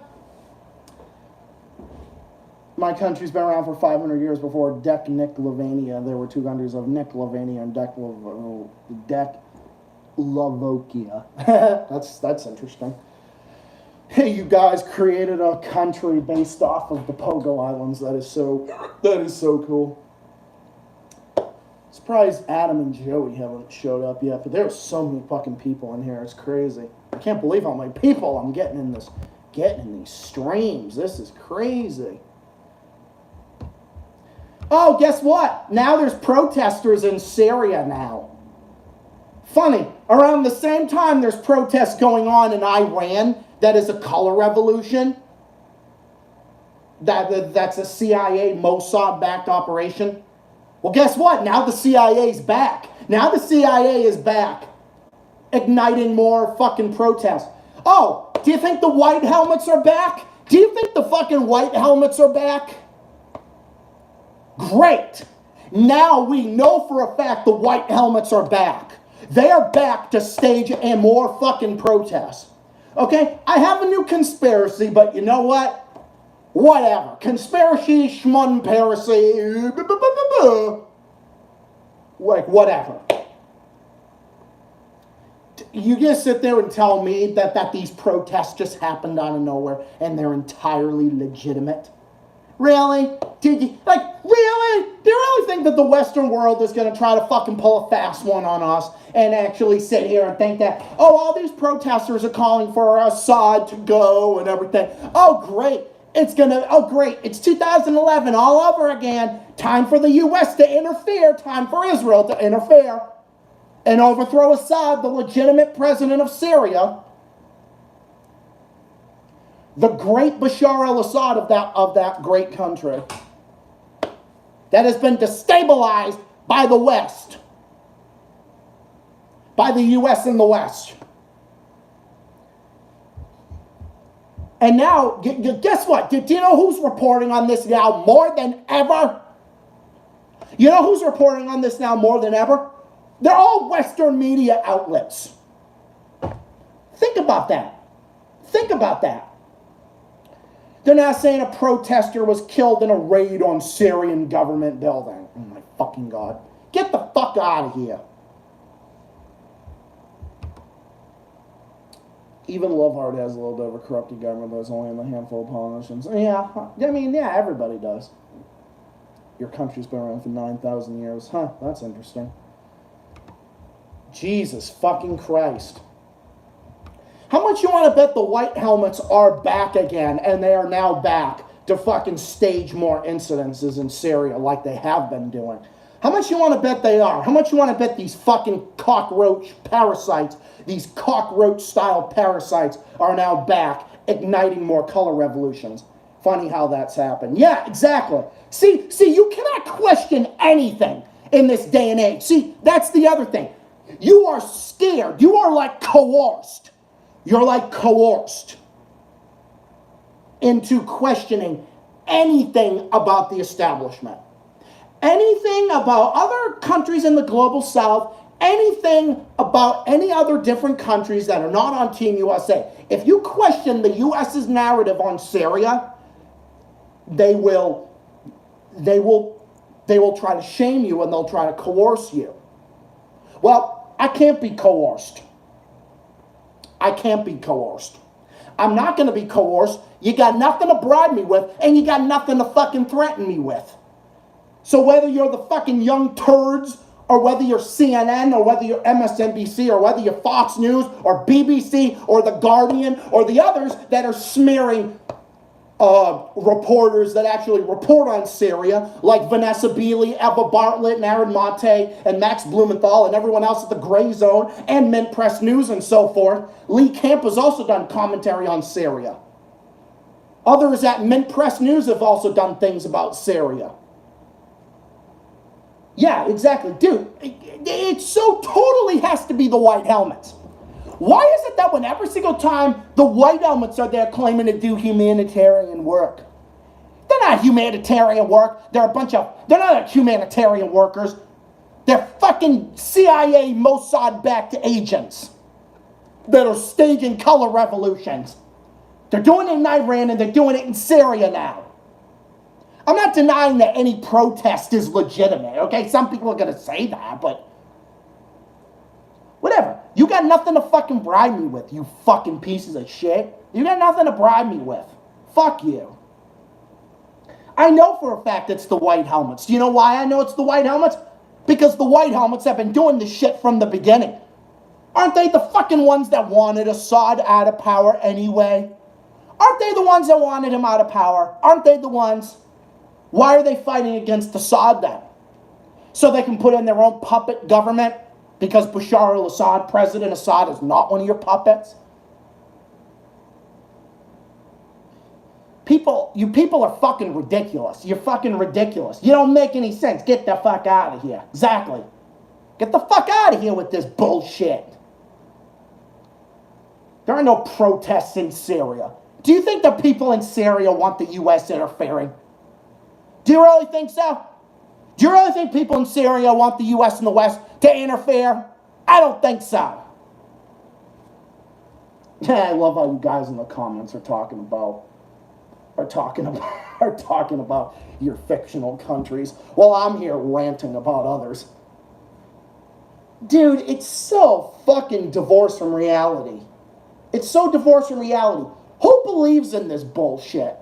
My country's been around for 500 years. Before Czechoslovakia, there were two countries of Czechoslovakia and Czechoslovakia. That's interesting. Hey, you guys created a country based off of the Pogo Islands. That is so cool. Surprised Adam and Joey haven't showed up yet, but there's so many fucking people in here. It's crazy. I can't believe how many people I'm getting in these streams. This is crazy. Oh, guess what? Now there's protesters in Syria now. Funny. Around the same time there's protests going on in Iran. That is a color revolution. That's a CIA Mossad-backed operation. Well, guess what? Now the CIA's back. Now the CIA is back. Igniting more fucking protests. Oh, do you think the white helmets are back? Do you think the fucking white helmets are back? Great. Now we know for a fact the white helmets are back. They are back to stage and more fucking protests. Okay? I have a new conspiracy, but you know what? Whatever. Conspiracy, schmunpiracy, whatever. You just sit there and tell me that these protests just happened out of nowhere and they're entirely legitimate? Really? Really? Do you really think that the Western world is going to try to fucking pull a fast one on us and actually sit here and think that, oh, all these protesters are calling for Assad to go and everything. Oh, great. It's 2011 all over again. Time for the U.S. to interfere. Time for Israel to interfere and overthrow Assad, the legitimate president of Syria. The great Bashar al-Assad of that great country that has been destabilized by the West, by the U.S. and the West. And now, guess what? Do you know who's reporting on this now more than ever? You know who's reporting on this now more than ever? They're all Western media outlets. Think about that. Think about that. They're now saying a protester was killed in a raid on Syrian government building. Oh my fucking God. Get the fuck out of here. Even Lovehard has a little bit of a corrupted government that's only in a handful of politicians. Yeah, everybody does. Your country's been around for 9,000 years. Huh, that's interesting. Jesus fucking Christ. How much you want to bet the white helmets are back again, and they are now back to fucking stage more incidences in Syria like they have been doing? How much you want to bet they are? How much you want to bet these fucking cockroach parasites, these cockroach-style parasites are now back, igniting more color revolutions? Funny how that's happened. Yeah, exactly. See, you cannot question anything in this day and age. See, that's the other thing. You are scared. You are like coerced. You're like coerced into questioning anything about the establishment. Anything about other countries in the global south, anything about any other different countries that are not on Team USA. If you question the US's narrative on Syria, they will try to shame you and they'll try to coerce you. Well, I can't be coerced. I can't be coerced. I'm not going to be coerced. You got nothing to bribe me with, and you got nothing to fucking threaten me with. So whether you're the fucking young turds, or whether you're CNN, or whether you're MSNBC, or whether you're Fox News, or BBC, or The Guardian, or the others that are smearing reporters that actually report on Syria, like Vanessa Beeley, Eva Bartlett, and Aaron Mate, and Max Blumenthal, and everyone else at the Gray Zone, and Mint Press News, and so forth. Lee Camp has also done commentary on Syria. Others at Mint Press News have also done things about Syria. Yeah, exactly. Dude, it so totally has to be the white helmets. Why is it that when every single time the white helmets are there claiming to do humanitarian work? They're not humanitarian work. They're not humanitarian workers. They're fucking CIA Mossad-backed agents that are staging color revolutions. They're doing it in Iran and they're doing it in Syria now. I'm not denying that any protest is legitimate, okay? Some people are going to say that, but whatever. You got nothing to fucking bribe me with, you fucking pieces of shit. You got nothing to bribe me with. Fuck you. I know for a fact it's the white helmets. Do you know why I know it's the white helmets? Because the white helmets have been doing this shit from the beginning. Aren't they the fucking ones that wanted Assad out of power anyway? Aren't they the ones that wanted him out of power? Aren't they the ones? Why are they fighting against Assad then? So they can put in their own puppet government? Because Bashar al-Assad, President Assad, is not one of your puppets? You people are fucking ridiculous. You're fucking ridiculous. You don't make any sense. Get the fuck out of here. Exactly. Get the fuck out of here with this bullshit. There are no protests in Syria. Do you think the people in Syria want the U.S. interfering? Do you really think so? Do you really think people in Syria want the U.S. and the West to interfere? I don't think so. Yeah, I love how you guys in the comments are talking about your fictional countries while I'm here ranting about others. Dude, it's so fucking divorced from reality. It's so divorced from reality. Who believes in this bullshit?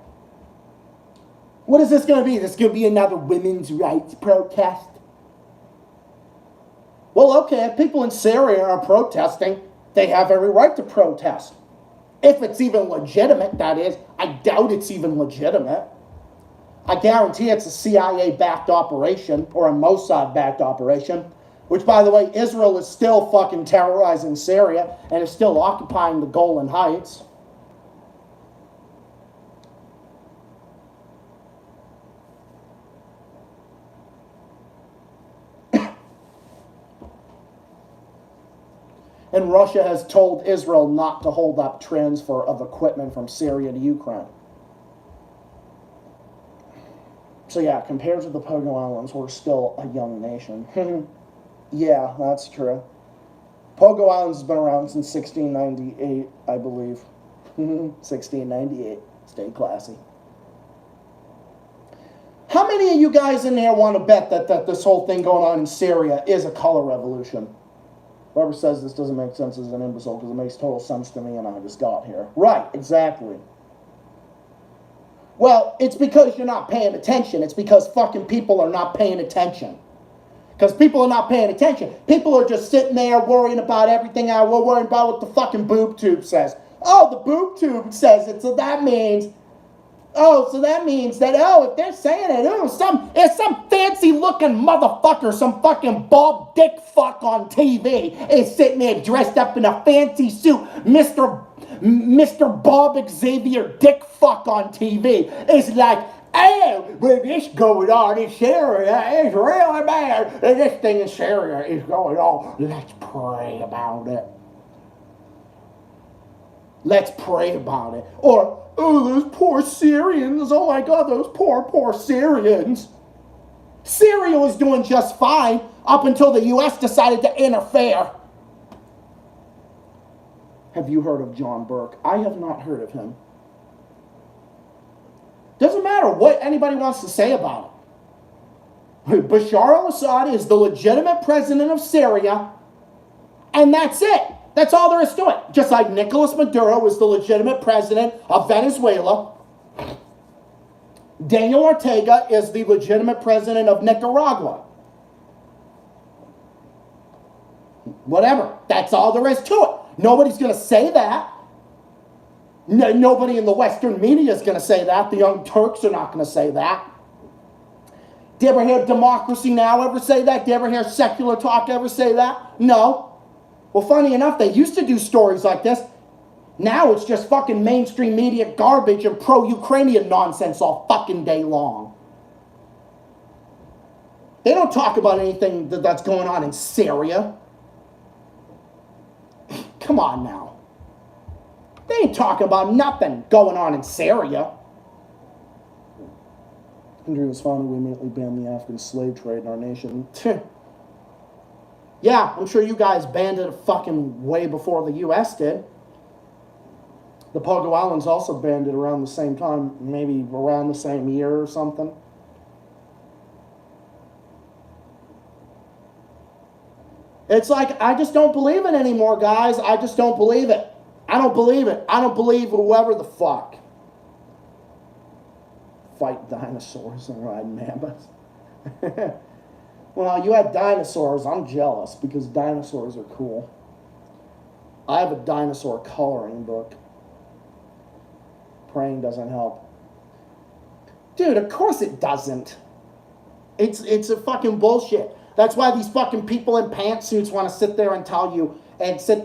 What is this going to be? This going to be another women's rights protest? Well, okay, if people in Syria are protesting, they have every right to protest. If it's even legitimate, that is. I doubt it's even legitimate. I guarantee it's a CIA-backed operation or a Mossad-backed operation, which, by the way, Israel is still fucking terrorizing Syria and is still occupying the Golan Heights. And Russia has told Israel not to hold up transfer of equipment from Syria to Ukraine. So yeah, compared to the Pogo Islands, we're still a young nation. Yeah, that's true. Pogo Islands has been around since 1698, I believe. 1698. Stay classy. How many of you guys in there want to bet that this whole thing going on in Syria is a color revolution? Whoever says this doesn't make sense is an imbecile, because it makes total sense to me and I just got here. Right, exactly. Well, it's because you're not paying attention. It's because fucking people are not paying attention. Because people are not paying attention. People are just sitting there worrying about everything. We're worrying about what the fucking boob tube says. Oh, the boob tube says it, so that means... if they're saying it, it's some fancy-looking motherfucker, some fucking Bob Dick fuck on TV is sitting there dressed up in a fancy suit, Mr. Bob Xavier Dick fuck on TV. It's like, oh, well, this going on in Syria is really bad. This thing in Syria is going on. Let's pray about it. Let's pray about it. Or, oh, those poor Syrians. Oh my God, those poor Syrians. Syria was doing just fine up until the U.S. decided to interfere. Have you heard of John Burke? I have not heard of him. Doesn't matter what anybody wants to say about it. Bashar al-Assad is the legitimate president of Syria, and that's it. That's all there is to it. Just like Nicolas Maduro is the legitimate president of Venezuela. Daniel Ortega is the legitimate president of Nicaragua. Whatever. That's all there is to it. Nobody's going to say that. Nobody in the Western media is going to say that. The Young Turks are not going to say that. Do you ever hear Democracy Now! Ever say that? Do you ever hear Secular Talk ever say that? No. Well, funny enough, they used to do stories like this. Now it's just fucking mainstream media garbage and pro-Ukrainian nonsense all fucking day long. They don't talk about anything that's going on in Syria. Come on now. They ain't talking about nothing going on in Syria. Andrew was found we immediately banned the African slave trade in our nation. Yeah, I'm sure you guys banned it fucking way before the U.S. did. The Pogo Islands also banned it around the same time, maybe around the same year or something. It's like, I just don't believe it anymore, guys. I just don't believe it. I don't believe it. I don't believe whoever the fuck. Fight dinosaurs and ride mammoths. Well, you had dinosaurs. I'm jealous because dinosaurs are cool. I have a dinosaur coloring book. Praying doesn't help. Dude, of course it doesn't. It's a fucking bullshit. That's why these fucking people in pantsuits want to sit there and tell you that, and sit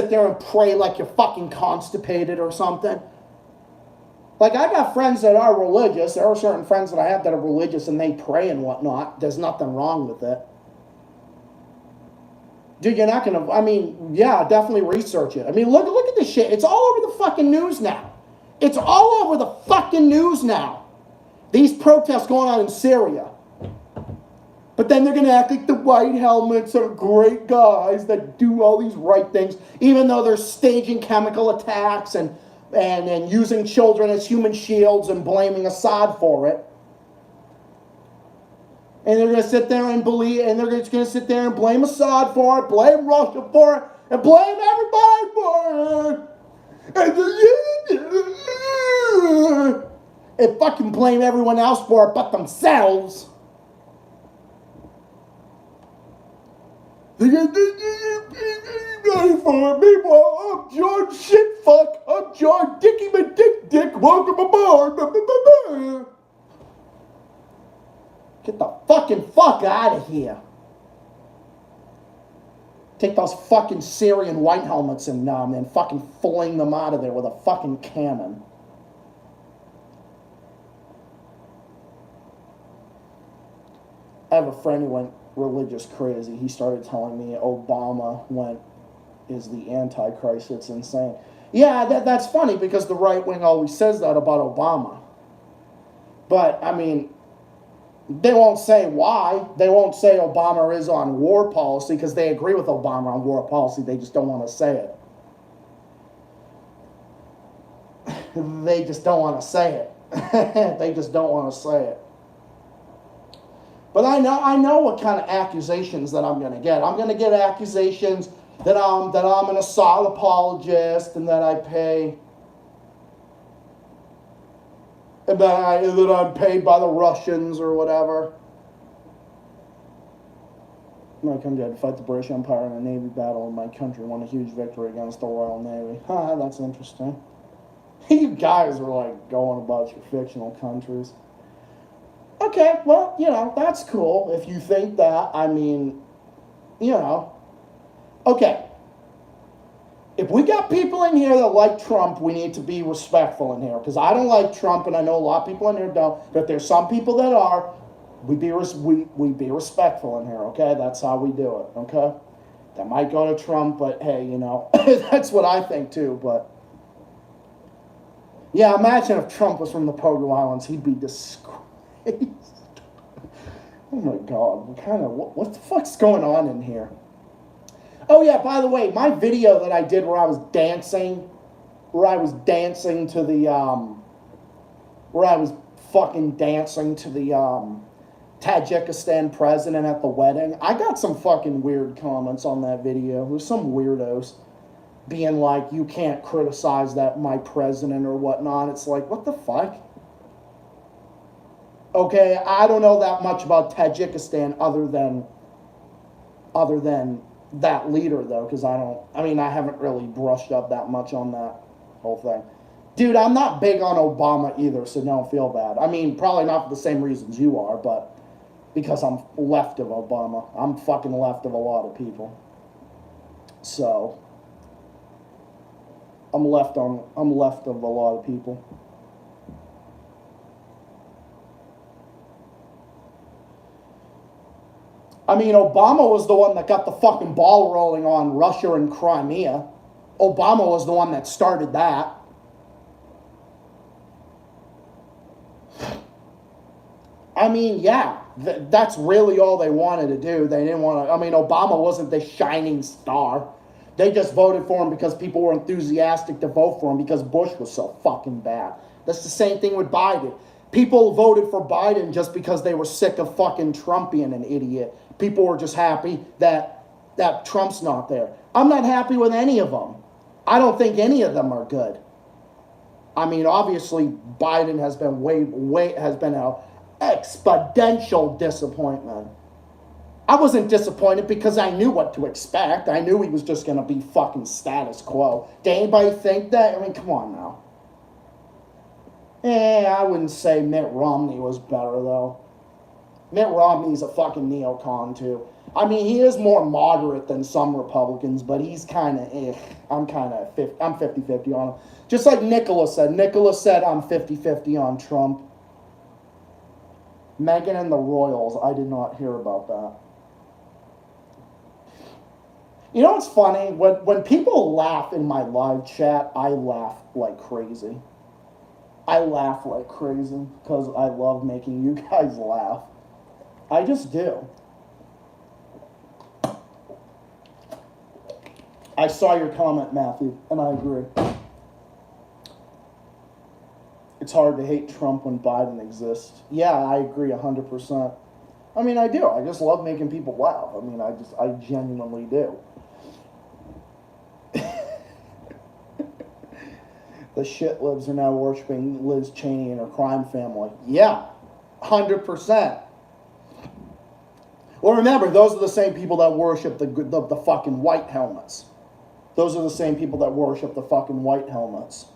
there and pray like you're fucking constipated or something. Like, I got friends that are religious. There are certain friends that I have that are religious and they pray and whatnot. There's nothing wrong with it. Dude, you're not going to, yeah, definitely research it. Look at this shit. It's all over the fucking news now. It's all over the fucking news now. These protests going on in Syria. But then they're going to act like the white helmets are great guys that do all these right things, even though they're staging chemical attacks and using children as human shields and blaming Assad for it. And they're going to sit there and believe, and they're just going to sit there and blame Assad for it, blame Russia for it, and blame everybody for it. And fucking blame everyone else for it but themselves. I'm George Shitfuck. I'm George Dickie McDick. Welcome aboard. Get the fucking fuck out of here. Take those fucking Syrian white helmets and fucking fling them out of there with a fucking cannon. I have a friend who went religious crazy. He started telling me Obama is the Antichrist. It's insane. Yeah, that's funny because the right wing always says that about Obama. But, I mean, they won't say why. They won't say Obama is on war policy because they agree with Obama on war policy. They just don't want to say it. They just don't want to say it. They just don't want to say it. But I know what kind of accusations that I'm going to get. I'm going to get accusations that I'm an Assad apologist and that I pay, and that I'm paid by the Russians or whatever. My country had to fight the British Empire in a Navy battle, and my country won a huge victory against the Royal Navy. That's interesting. You guys are like going about your fictional countries. Okay, well, that's cool if you think that. I mean, Okay. If we got people in here that like Trump, we need to be respectful in here. Because I don't like Trump, and I know a lot of people in here don't. But if there's some people that are, we be respectful in here, okay? That's how we do it, okay? That might go to Trump, but hey, that's what I think too, but... Yeah, imagine if Trump was from the Pogo Islands, he'd be disgraced. Oh my God, what the fuck's going on in here? Oh yeah, by the way, my video that I did where I was dancing to the, where I was fucking dancing to the, Tajikistan president at the wedding, I got some fucking weird comments on that video. There's some weirdos being like, you can't criticize my president or whatnot. It's like, what the fuck? Okay, I don't know that much about Tajikistan other than that leader, though, because I haven't really brushed up that much on that whole thing. Dude, I'm not big on Obama either, so don't feel bad. I mean, probably not for the same reasons you are, but because I'm left of Obama. I'm fucking left of a lot of people. So, I'm left of a lot of people. I mean, Obama was the one that got the fucking ball rolling on Russia and Crimea. Obama was the one that started that. I mean, yeah, that's really all they wanted to do. They didn't want to, Obama wasn't the shining star. They just voted for him because people were enthusiastic to vote for him because Bush was so fucking bad. That's the same thing with Biden. People voted for Biden just because they were sick of fucking Trump being an idiot. People were just happy that Trump's not there. I'm not happy with any of them. I don't think any of them are good. I mean, obviously, Biden has been has been an exponential disappointment. I wasn't disappointed because I knew what to expect. I knew he was just going to be fucking status quo. Did anybody think that? I mean, come on now. I wouldn't say Mitt Romney was better, though. Mitt Romney's a fucking neocon, too. I mean, he is more moderate than some Republicans, but he's kind of, I'm 50-50 on him. Just like Nicholas said. Nicholas said I'm 50-50 on Trump. Meghan and the Royals, I did not hear about that. You know what's funny? When people laugh in my live chat, I laugh like crazy. I laugh like crazy because I love making you guys laugh. I just do. I saw your comment, Matthew, and I agree. It's hard to hate Trump when Biden exists. Yeah, I agree 100%. I mean, I do. I just love making people laugh. I mean, I genuinely do. The shit libs are now worshiping Liz Cheney and her crime family. Yeah, 100%. Well, remember, those are the same people that worship the fucking white helmets. Those are the same people that worship the fucking white helmets.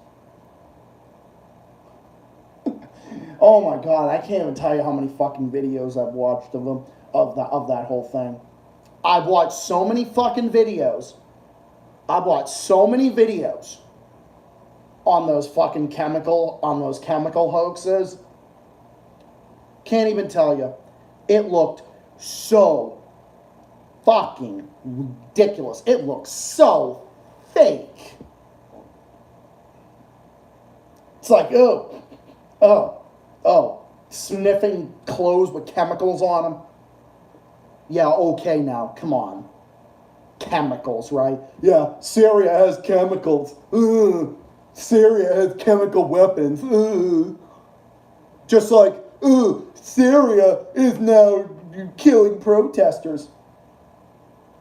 Oh my god, I can't even tell you how many fucking videos I've watched of them, of that whole thing. I've watched so many fucking videos. I've watched so many videos on those chemical hoaxes. Can't even tell you. It looked so fucking ridiculous. It looked so fake. It's like, sniffing clothes with chemicals on them. Yeah, okay now, come on. Chemicals, right? Yeah, Syria has chemicals. Ugh. Syria has chemical weapons. Ugh. Just like, Syria is now killing protesters.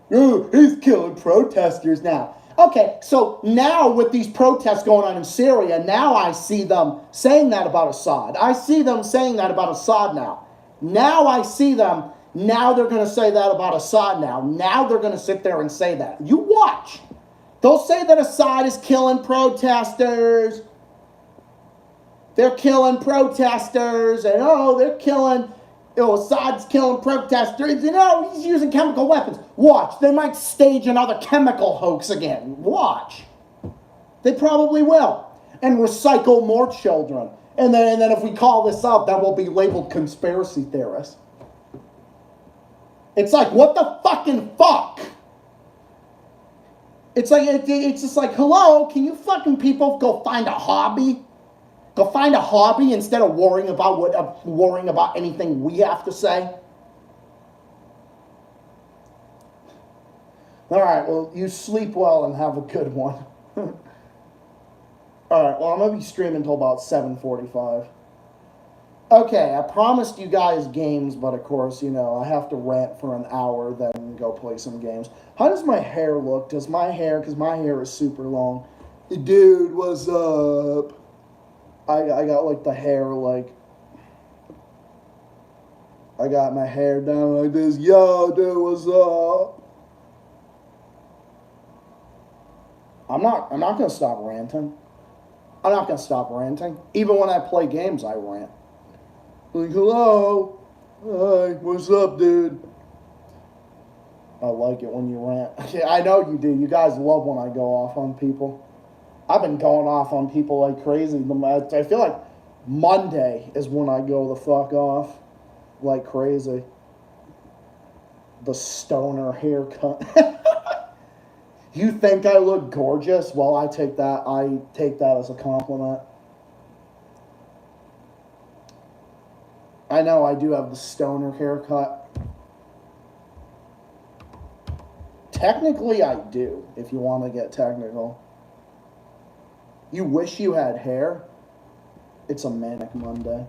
He's killing protesters now. Okay, so now with these protests going on in Syria, now I see them saying that about Assad. I see them saying that about Assad now. Now I see them, now they're going to say that about Assad now. Now they're going to sit there and say that. You watch. They'll say that Assad is killing protesters. They're killing protesters, and they're killing, Assad's killing protesters, he's using chemical weapons. Watch, they might stage another chemical hoax again. Watch. They probably will. And recycle more children. And then if we call this up, that will be labeled conspiracy theorists. It's like, what the fucking fuck? It's like, it's just like, hello, can you fucking people go find a hobby? Go find a hobby instead of worrying about anything we have to say. All right, well, you sleep well and have a good one. All right, well, I'm going to be streaming until about 7:45. Okay, I promised you guys games, but of course, I have to rant for an hour, then go play some games. How does my hair look? Because my hair is super long. Dude, what's up? I got like the hair I got my hair down like this. Yo, dude, what's up? I'm not gonna stop ranting. I'm not gonna stop ranting. Even when I play games, I rant. Like, hello. Hi, what's up, dude? I like it when you rant. Yeah, I know you do. You guys love when I go off on people. I've been going off on people like crazy. I feel like Monday is when I go the fuck off like crazy. The stoner haircut. You think I look gorgeous? Well, I take that as a compliment. I know I do have the stoner haircut. Technically, I do, if you want to get technical. You wish you had hair? It's a manic Monday.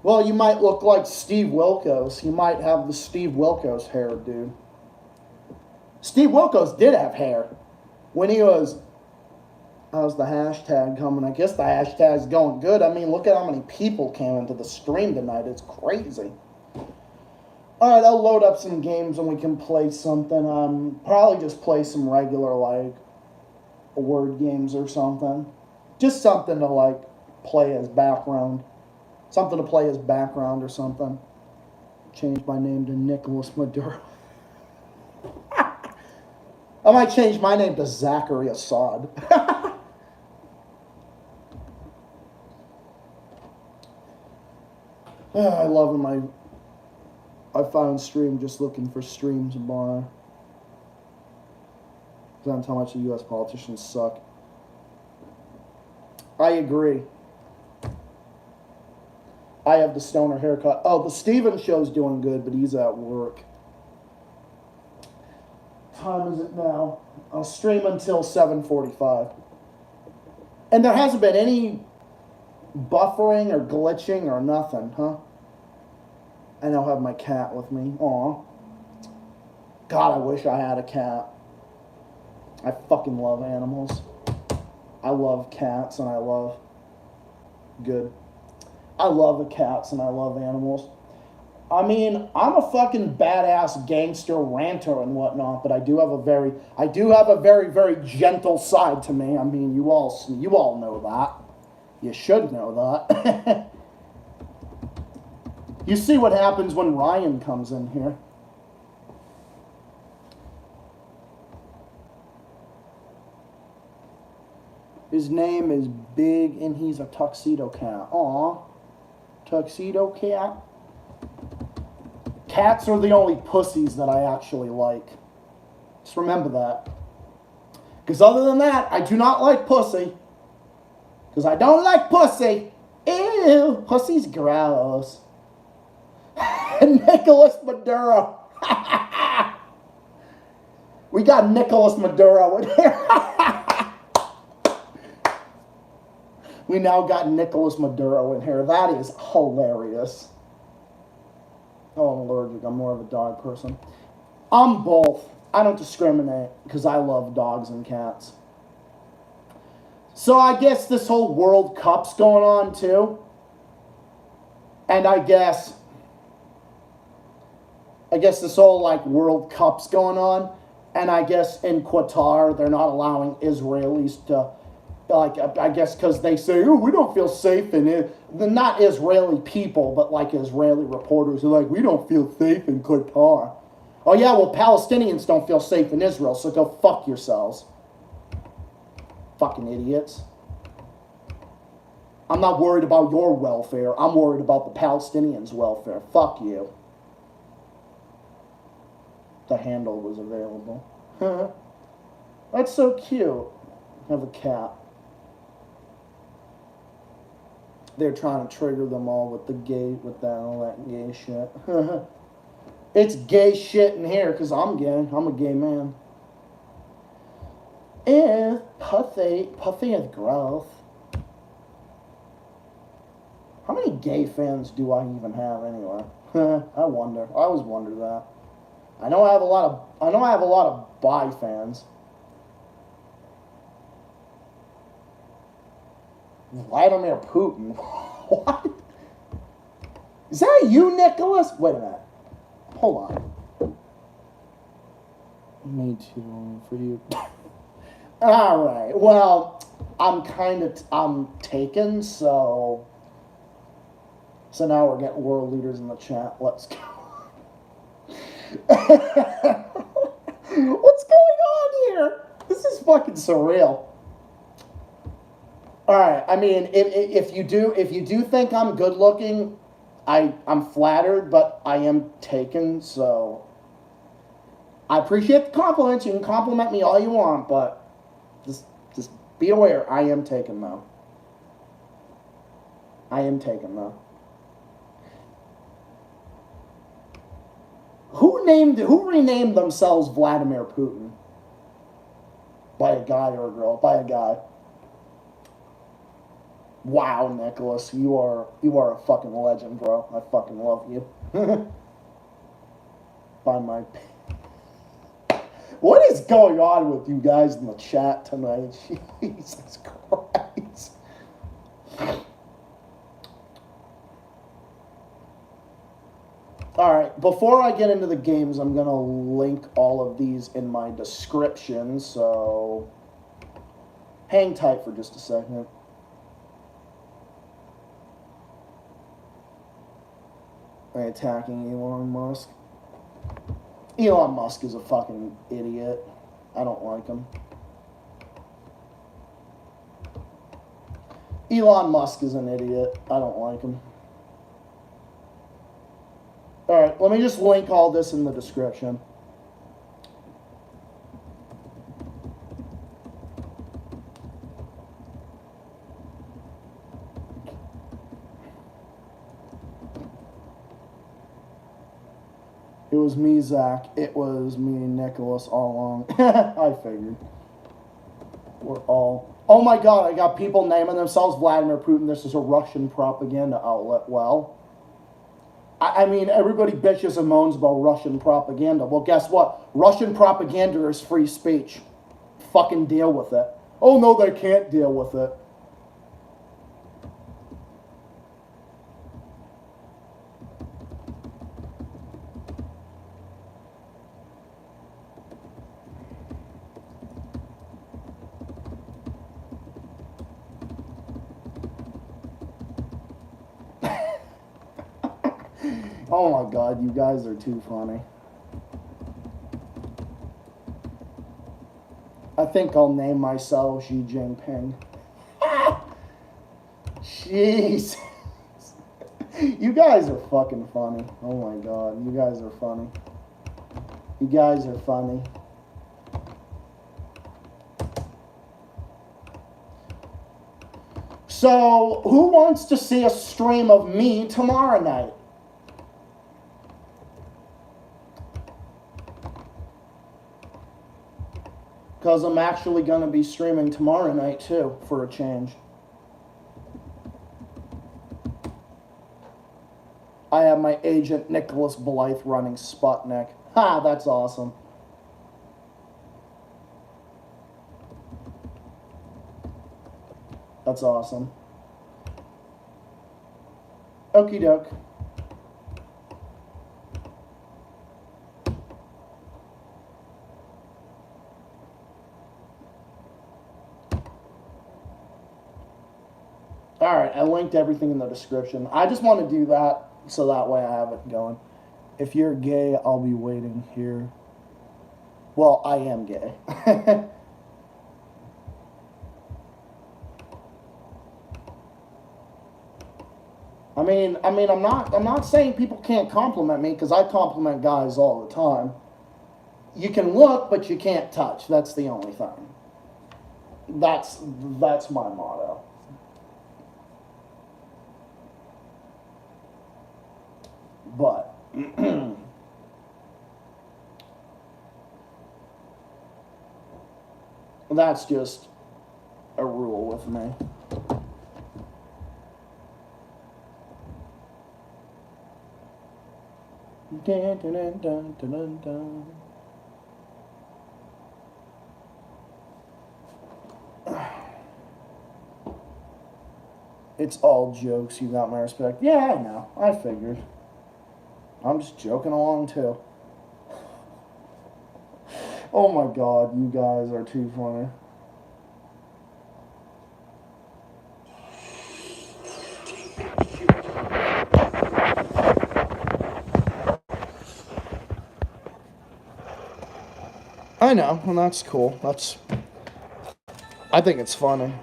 Well, you might look like Steve Wilkos. You might have the Steve Wilkos hair, dude. Steve Wilkos did have hair. When he was... How's the hashtag coming? I guess the hashtag's going good. I mean, look at how many people came into the stream tonight. It's crazy. Alright, I'll load up some games and we can play something. Probably just play some regular, word games or something. Just something to, play as background. Something to play as background or something. Change my name to Nicholas Maduro. I might change my name to Zachary Assad. I love when I found stream just looking for streams bar. That's how much the U.S. politicians suck. I agree. I have the stoner haircut. Oh, the Steven show's doing good, but he's at work. Time is it now? I'll stream until 7:45. And there hasn't been any buffering or glitching or nothing, huh? I now have my cat with me. Aw. God, I wish I had a cat. I fucking love animals. I love cats and I love... Good. I love the cats and I love animals. I mean, I'm a fucking badass gangster ranter and whatnot, but I do have a very, very gentle side to me. I mean, you all know that. You should know that. You see what happens when Ryan comes in here. His name is Big, and he's a tuxedo cat. Aw. Tuxedo cat. Cats are the only pussies that I actually like. Just remember that. Because other than that, I do not like pussy. Because I don't like pussy. Ew, pussy's gross. Nicholas Maduro. We got Nicholas Maduro in here. We now got Nicholas Maduro in here. That is hilarious. Oh, I'm allergic. I'm more of a dog person. I'm both. I don't discriminate because I love dogs and cats. So I guess this whole World Cup's going on too. And I guess this whole like World Cup's going on. And I guess in Qatar, they're not allowing Israelis to, like, I guess because they say, oh, we don't feel safe in it. Not Israeli people, but like Israeli reporters are like, we don't feel safe in Qatar. Oh yeah, well, Palestinians don't feel safe in Israel, so go fuck yourselves. Fucking idiots. I'm not worried about your welfare. I'm worried about the Palestinians' welfare. Fuck you. The handle was available. That's so cute. I have a cat. They're trying to trigger them all with all that gay shit. It's gay shit in here because I'm gay. I'm a gay man. Puffy is gross. How many gay fans do I even have anyway? I wonder. I always wonder that. I know I have a lot of bi fans. Vladimir Putin. What? Is that you, Nicholas? Wait a minute. Hold on. Me too, for you. Alright, well, I'm taken, so now we're getting world leaders in the chat. Let's go. What's going on here? This is fucking surreal. All right. I mean, if you do think I'm good looking, I'm flattered, but I am taken. So I appreciate the compliments. You can compliment me all you want, but just be aware. I am taken though. Who renamed themselves Vladimir Putin? By a guy or a girl? By a guy. Wow, Nicholas, you are a fucking legend, bro. I fucking love you. By my... What is going on with you guys in the chat tonight? Jesus Christ. Alright, before I get into the games, I'm going to link all of these in my description, so hang tight for just a second. Attacking Elon Musk. Elon Musk is a fucking idiot. I don't like him. Elon Musk is an idiot. I don't like him. Alright, let me just link all this in the description. It was me, Zach. It was me, Nicholas, all along. I figured. We're all... Oh my god, I got people naming themselves Vladimir Putin. This is a Russian propaganda outlet. Well, I mean, everybody bitches and moans about Russian propaganda. Well, guess what? Russian propaganda is free speech. Fucking deal with it. Oh, no, they can't deal with it. Oh my God, you guys are too funny. I think I'll name myself Xi Jinping. Jeez. You guys are fucking funny. Oh my God, you guys are funny. You guys are funny. So, who wants to see a stream of me tomorrow night? Because I'm actually going to be streaming tomorrow night too, for a change. I have my agent Nicholas Blythe running Sputnik. Ha, that's awesome. That's awesome. Okie doke. Alright, I linked everything in the description. I just want to do that so that way I have it going. If you're gay, I'll be waiting here. Well, I am gay. I'm not saying people can't compliment me, because I compliment guys all the time. You can look, but you can't touch. That's the only thing. That's my motto. But that's just a rule with me. Dun, dun, dun, dun, dun, dun. It's all jokes. You got my respect. Yeah, I know. I figured. I'm just joking along too. Oh my God, you guys are too funny. I know, and that's cool. I think it's funny.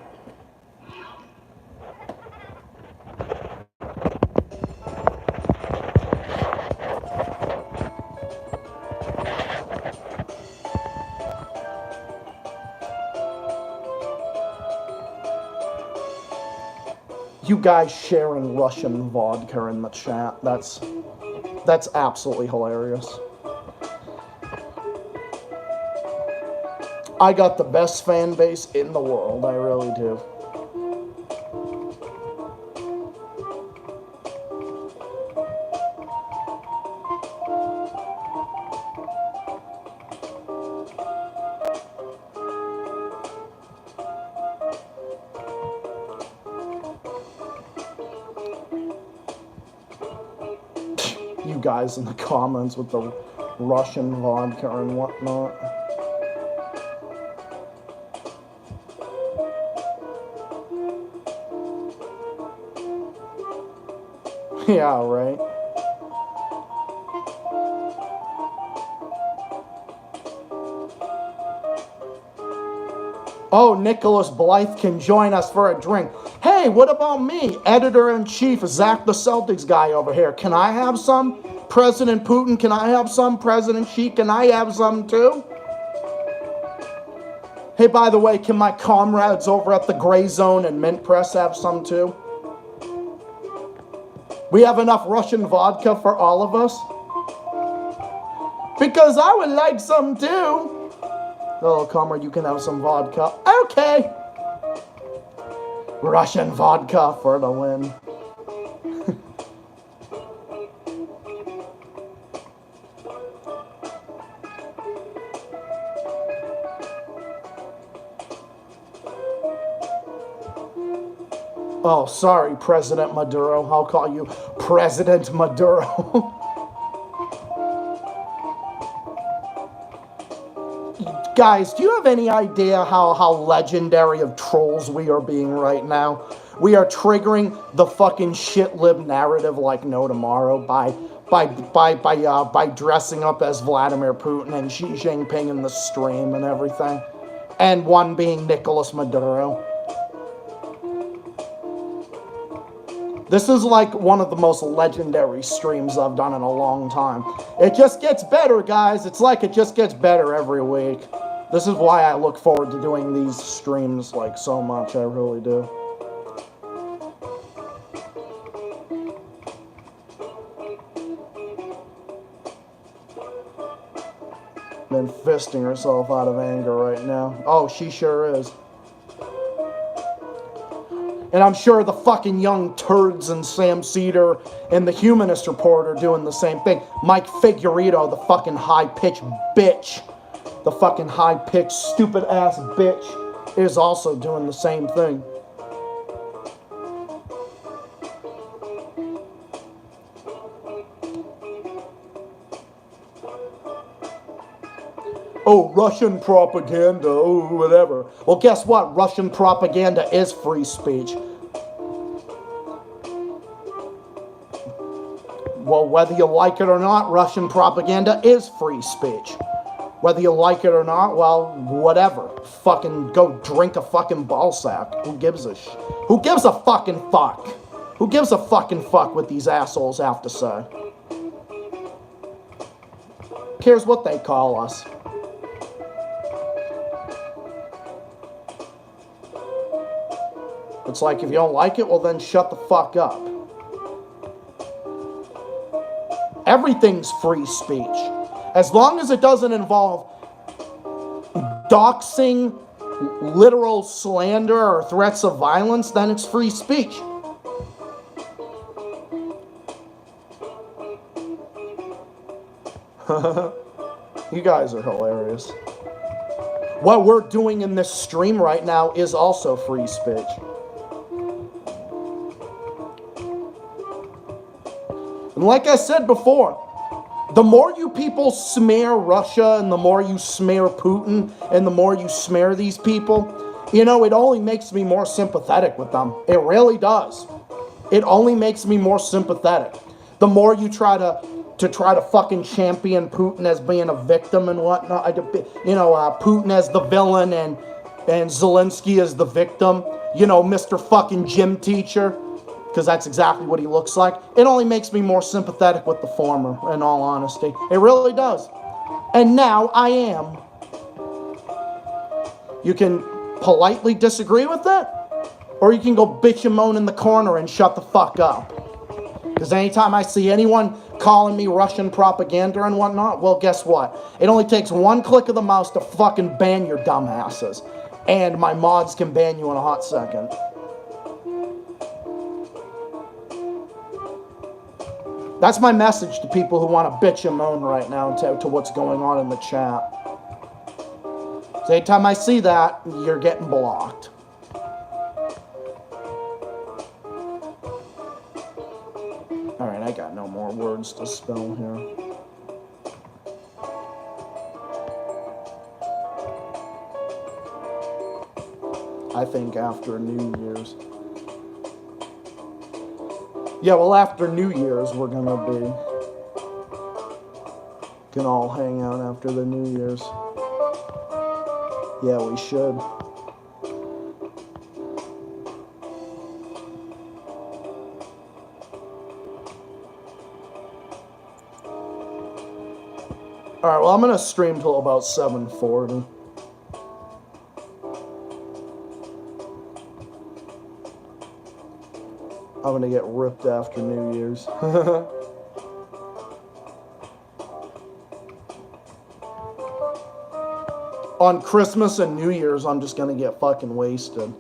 You guys sharing Russian vodka in the chat. That's absolutely hilarious. I got the best fan base in the world. I really do. You guys in the comments with the Russian vodka and whatnot. Yeah, right. Oh, Nicholas Blythe can join us for a drink. Hey, what about me? Editor-in-Chief, Zach the Celtics guy over here. Can I have some? President Putin, can I have some? President Xi, can I have some too? Hey, by the way, can my comrades over at the Gray Zone and Mint Press have some too? We have enough Russian vodka for all of us? Because I would like some too. Oh, comrade, you can have some vodka. Okay. Russian vodka for the win. Oh, sorry, President Maduro. I'll call you President Maduro. Guys, do you have any idea how legendary of trolls we are being right now? We are triggering the fucking shit lib narrative like no tomorrow by dressing up as Vladimir Putin and Xi Jinping in the stream and everything. And one being Nicolas Maduro. This is like one of the most legendary streams I've done in a long time. It just gets better, guys. It's like it just gets better every week. This is why I look forward to doing these streams like so much. I really do. Been fisting herself out of anger right now. Oh, she sure is. And I'm sure the fucking young turds and Sam Cedar and the Humanist Report are doing the same thing. Mike Figueredo, the fucking high-pitched bitch, the fucking high-pitched stupid-ass bitch, is also doing the same thing. Oh, Russian propaganda, oh, whatever. Well, guess what? Russian propaganda is free speech. Well, whether you like it or not, Russian propaganda is free speech. Whether you like it or not, well, whatever. Fucking go drink a fucking ball sack. Who gives a Who gives a fucking fuck? Who gives a fucking fuck what these assholes have to say? Who cares what they call us? It's like, if you don't like it, well then shut the fuck up. Everything's free speech. As long as it doesn't involve doxing, literal slander, or threats of violence, then it's free speech. You guys are hilarious. What we're doing in this stream right now is also free speech. And like I said before, the more you people smear Russia and the more you smear Putin and the more you smear these people, you know, it only makes me more sympathetic with them. It really does. It only makes me more sympathetic. The more you try to fucking champion Putin as being a victim and whatnot, you know, Putin as the villain and Zelensky as the victim, you know, Mr. fucking gym teacher. Because that's exactly what he looks like. It only makes me more sympathetic with the former, in all honesty. It really does. And now I am. You can politely disagree with it, or you can go bitch and moan in the corner and shut the fuck up. Because anytime I see anyone calling me Russian propaganda and whatnot, well, guess what? It only takes one click of the mouse to fucking ban your dumbasses. And my mods can ban you in a hot second. That's my message to people who want to bitch and moan right now to what's going on in the chat. So anytime I see that, you're getting blocked. Alright, I got no more words to spell here. I think after New Year's. Yeah, well, after New Year's, we're gonna can all hang out after the New Year's. Yeah, we should. Alright, well, I'm gonna stream till about 7:40. I'm gonna get ripped after New Year's. On Christmas and New Year's, I'm just gonna get fucking wasted.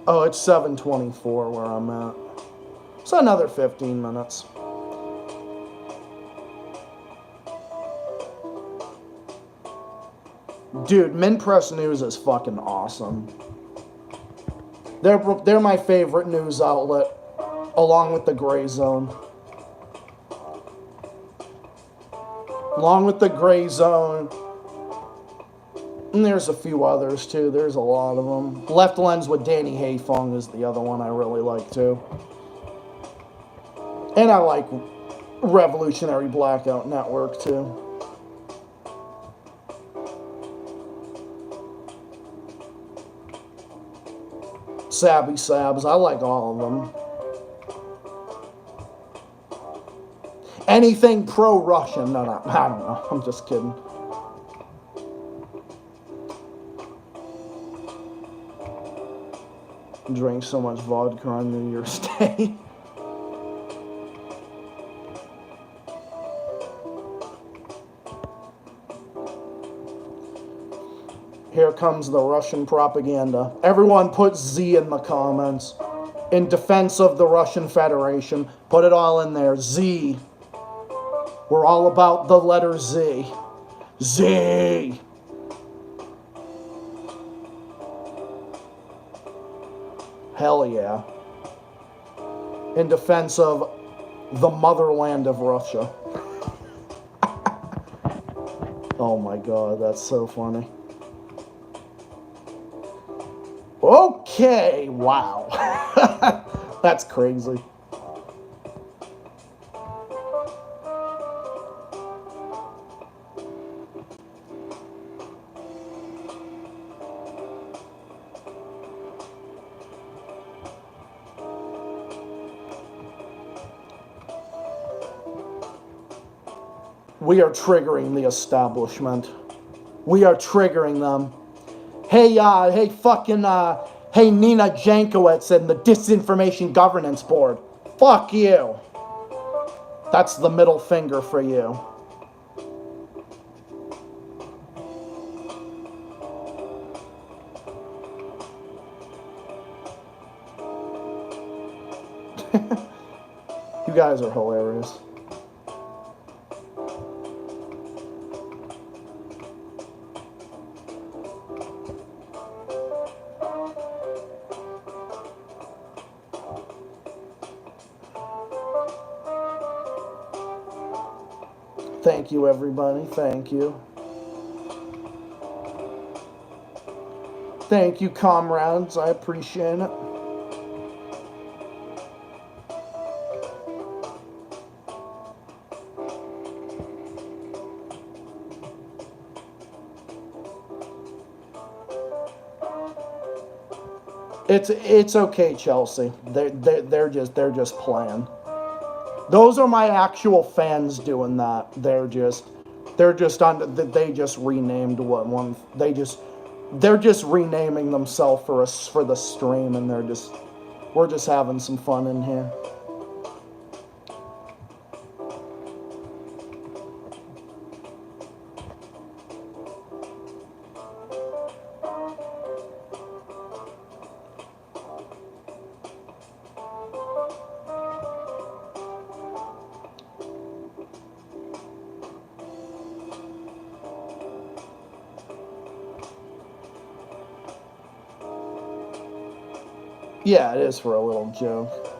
Oh, it's 7:24 where I'm at. So another 15 minutes. Dude, Min Press News is fucking awesome. They're my favorite news outlet, along with the Gray Zone. Along with the Gray Zone. And there's a few others too. There's a lot of them. Left Lens with Danny Hayfong is the other one I really like too. And I like Revolutionary Blackout Network too. Sabby Sabs, I like all of them. Anything pro-Russian, no, I don't know, I'm just kidding. Drink so much vodka on New Year's Day. Here comes the Russian propaganda. Everyone put Z in the comments. In defense of the Russian Federation. Put it all in there. Z. We're all about the letter Z. Z. Hell yeah. In defense of the motherland of Russia. Oh my god, that's so funny. Okay, wow. That's crazy. We are triggering the establishment. We are triggering them. Hey, hey Nina Jankowicz and the Disinformation Governance Board. Fuck you. That's the middle finger for you. You guys are hilarious. Thank you, everybody. Thank you. Thank you, comrades. I appreciate it. It's okay, Chelsea. They're just playing. Those are my actual fans doing that. They just renamed one. They're just renaming themselves for the stream, and we're just having some fun in here. Yeah, it is for a little joke.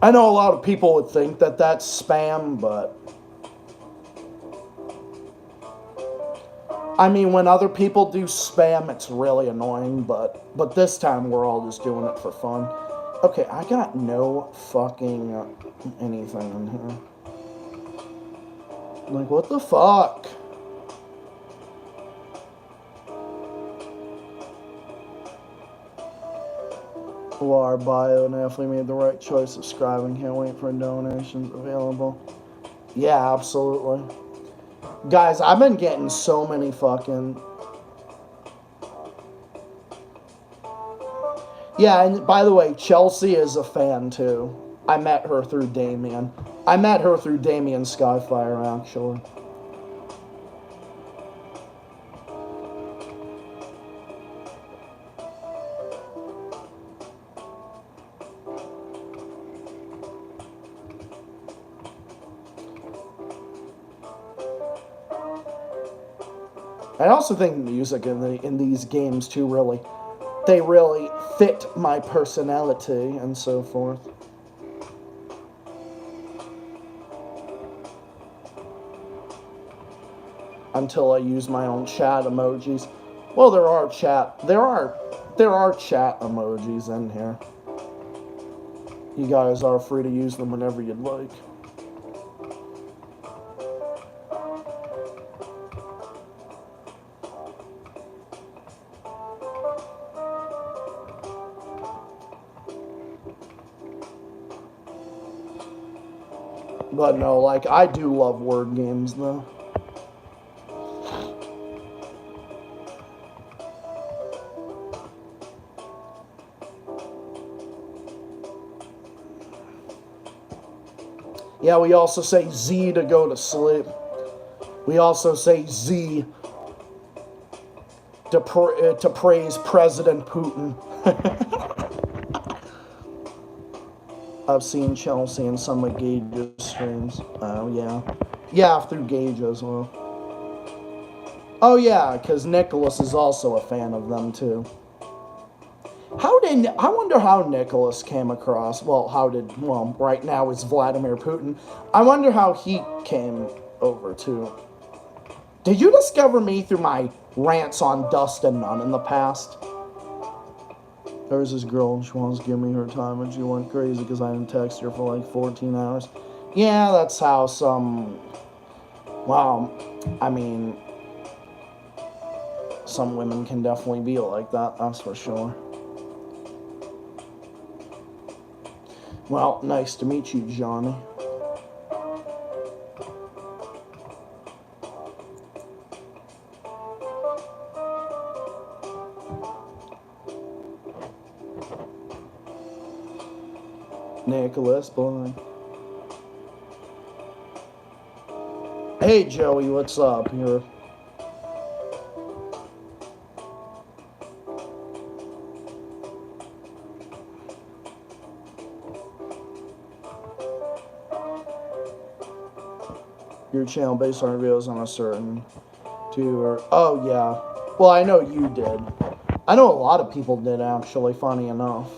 I know a lot of people would think that that's spam, but I mean, when other people do spam, it's really annoying, but this time we're all just doing it for fun. Okay, I got no fucking anything in here. Like, what the fuck? Our bio definitely made the right choice subscribing. Can't wait for donations available. Yeah, absolutely. Guys, I've been getting so many fucking... Yeah, and by the way, Chelsea is a fan too. I met her through Damien. I met her through Damien Skyfire, actually. I also think music in these games too they really fit my personality and so forth. Until I use my own chat emojis. Well, there are chat emojis in here. You guys are free to use them whenever you'd like. But no, like, I do love word games, though. Yeah, we also say Z to go to sleep. We also say Z to praise President Putin. I've seen Chelsea in some of Gage's streams. Oh, yeah. Yeah, through Gage as well. Oh, yeah, because Nicholas is also a fan of them, too. I wonder how Nicholas came across, well, right now it's Vladimir Putin. I wonder how he came over, too. Did you discover me through my rants on Dust and None in the past? There's this girl, and she wants to give me her time, and she went crazy because I didn't text her for like 14 hours. Yeah, that's how some women can definitely be like that, that's for sure. Well, nice to meet you, Johnny. Nicholas Boy. Hey Joey, what's up? Your channel based on videos on a certain tuber. Oh yeah. Well, I know you did. I know a lot of people did, actually, funny enough.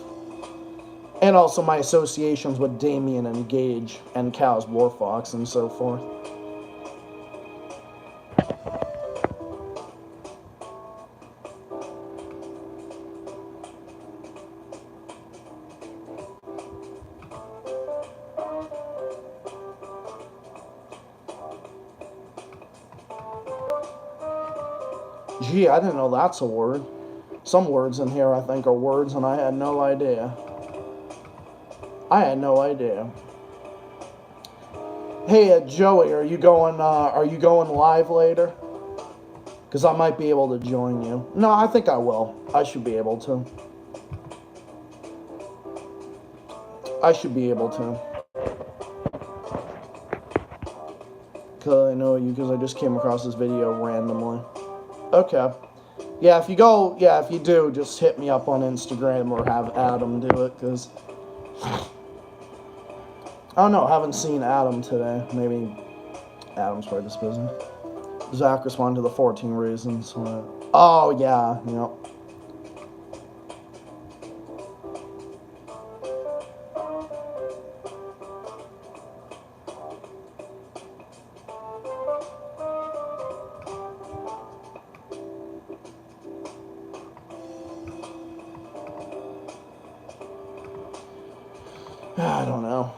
And also my associations with Damien and Gage and Cows Warfox and so forth. Gee, I didn't know that's a word. Some words in here I think are words and I had no idea. Hey, Joey, are you going live later? Because I might be able to join you. No, I think I will. I should be able to. Because I know you, because I just came across this video randomly. Okay. Yeah, if you do, just hit me up on Instagram or have Adam do it, because I don't know, I haven't seen Adam today. Maybe Adam's probably just busy. Zach responded to the 14 reasons. Oh, yeah, yep. I don't know.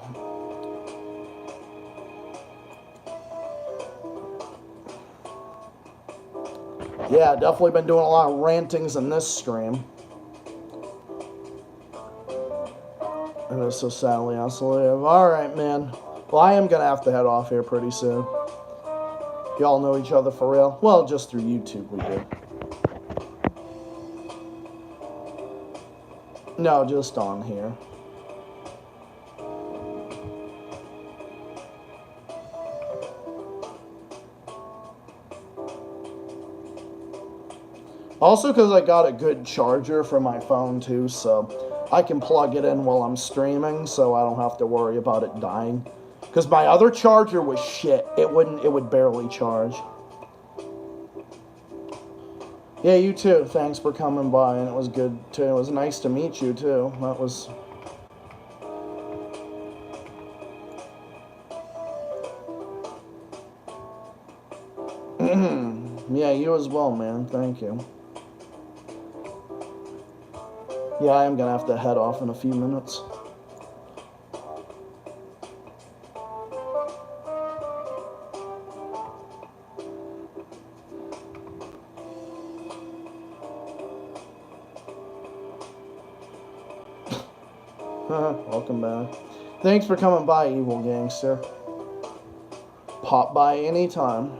Yeah, definitely been doing a lot of rantings in this stream. And it's so sadly isolated. Alright, man. Well, I am gonna have to head off here pretty soon. Y'all know each other for real? Well, just through YouTube we do. No, just on here. Also, because I got a good charger for my phone, too, so I can plug it in while I'm streaming, so I don't have to worry about it dying. Because my other charger was shit. It would barely charge. Yeah, you too. Thanks for coming by, and it was good too. It was nice to meet you too. That was. Yeah, you as well, man. Thank you. Yeah, I am gonna have to head off in a few minutes. Welcome back. Thanks for coming by, evil gangster. Pop by anytime.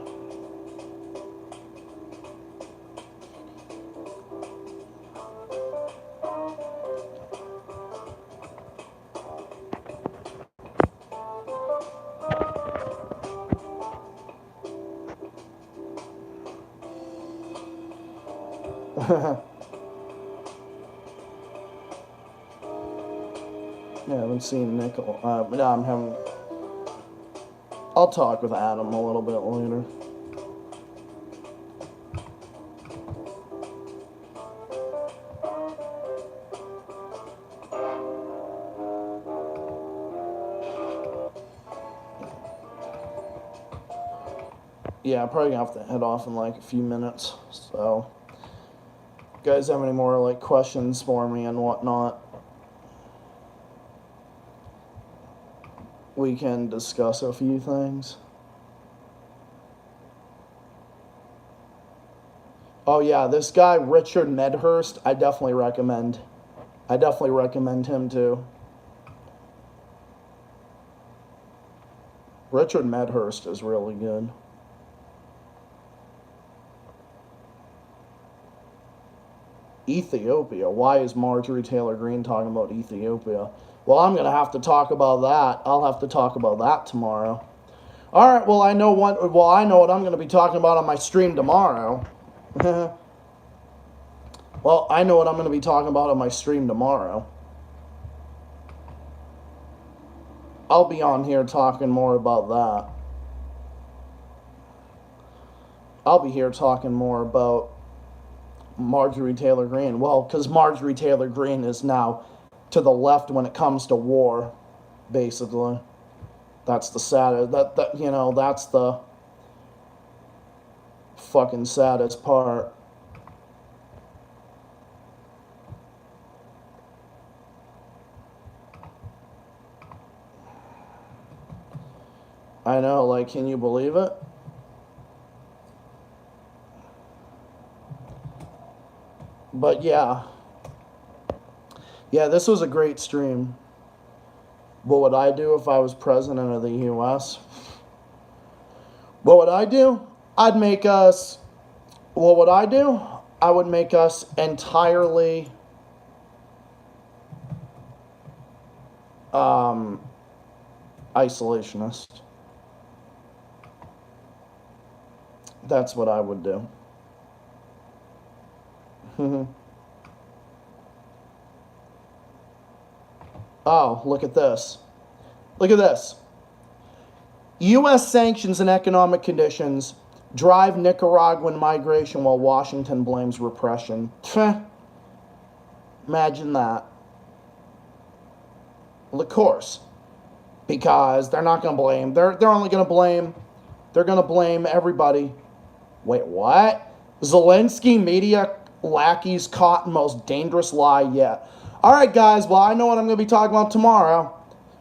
Yeah, I haven't seen Nickel. But I'm having. I'll talk with Adam a little bit later. Yeah, I'm probably gonna have to head off in like a few minutes. So, if you guys have any more like questions for me and whatnot, we can discuss a few things. Oh yeah, this guy Richard Medhurst, I definitely recommend. I definitely recommend him too. Richard Medhurst is really good. Ethiopia. Why is Marjorie Taylor Greene talking about Ethiopia? Well, I'm going to have to talk about that. I'll have to talk about that tomorrow. All right, well, I know what I'm going to be talking about on my stream tomorrow. Well, I know what I'm going to be talking about on my stream tomorrow. I'll be on here talking more about that. I'll be here talking more about Marjorie Taylor Greene. Well, because Marjorie Taylor Greene is now to the left when it comes to war, basically. That's the saddest. That's the fucking saddest part. I know, like, can you believe it? But yeah. Yeah, this was a great stream. What would I do if I was president of the U.S.? What would I do? What would I do? I would make us entirely isolationist. That's what I would do. Oh, look at this. Look at this. U.S. sanctions and economic conditions drive Nicaraguan migration while Washington blames repression. Imagine that. Well, of course. Because they're not going to blame. They're only going to blame. They're going to blame everybody. Wait, what? Zelensky media lackeys caught in most dangerous lie yet. All right, guys. Well, I know what I'm going to be talking about tomorrow.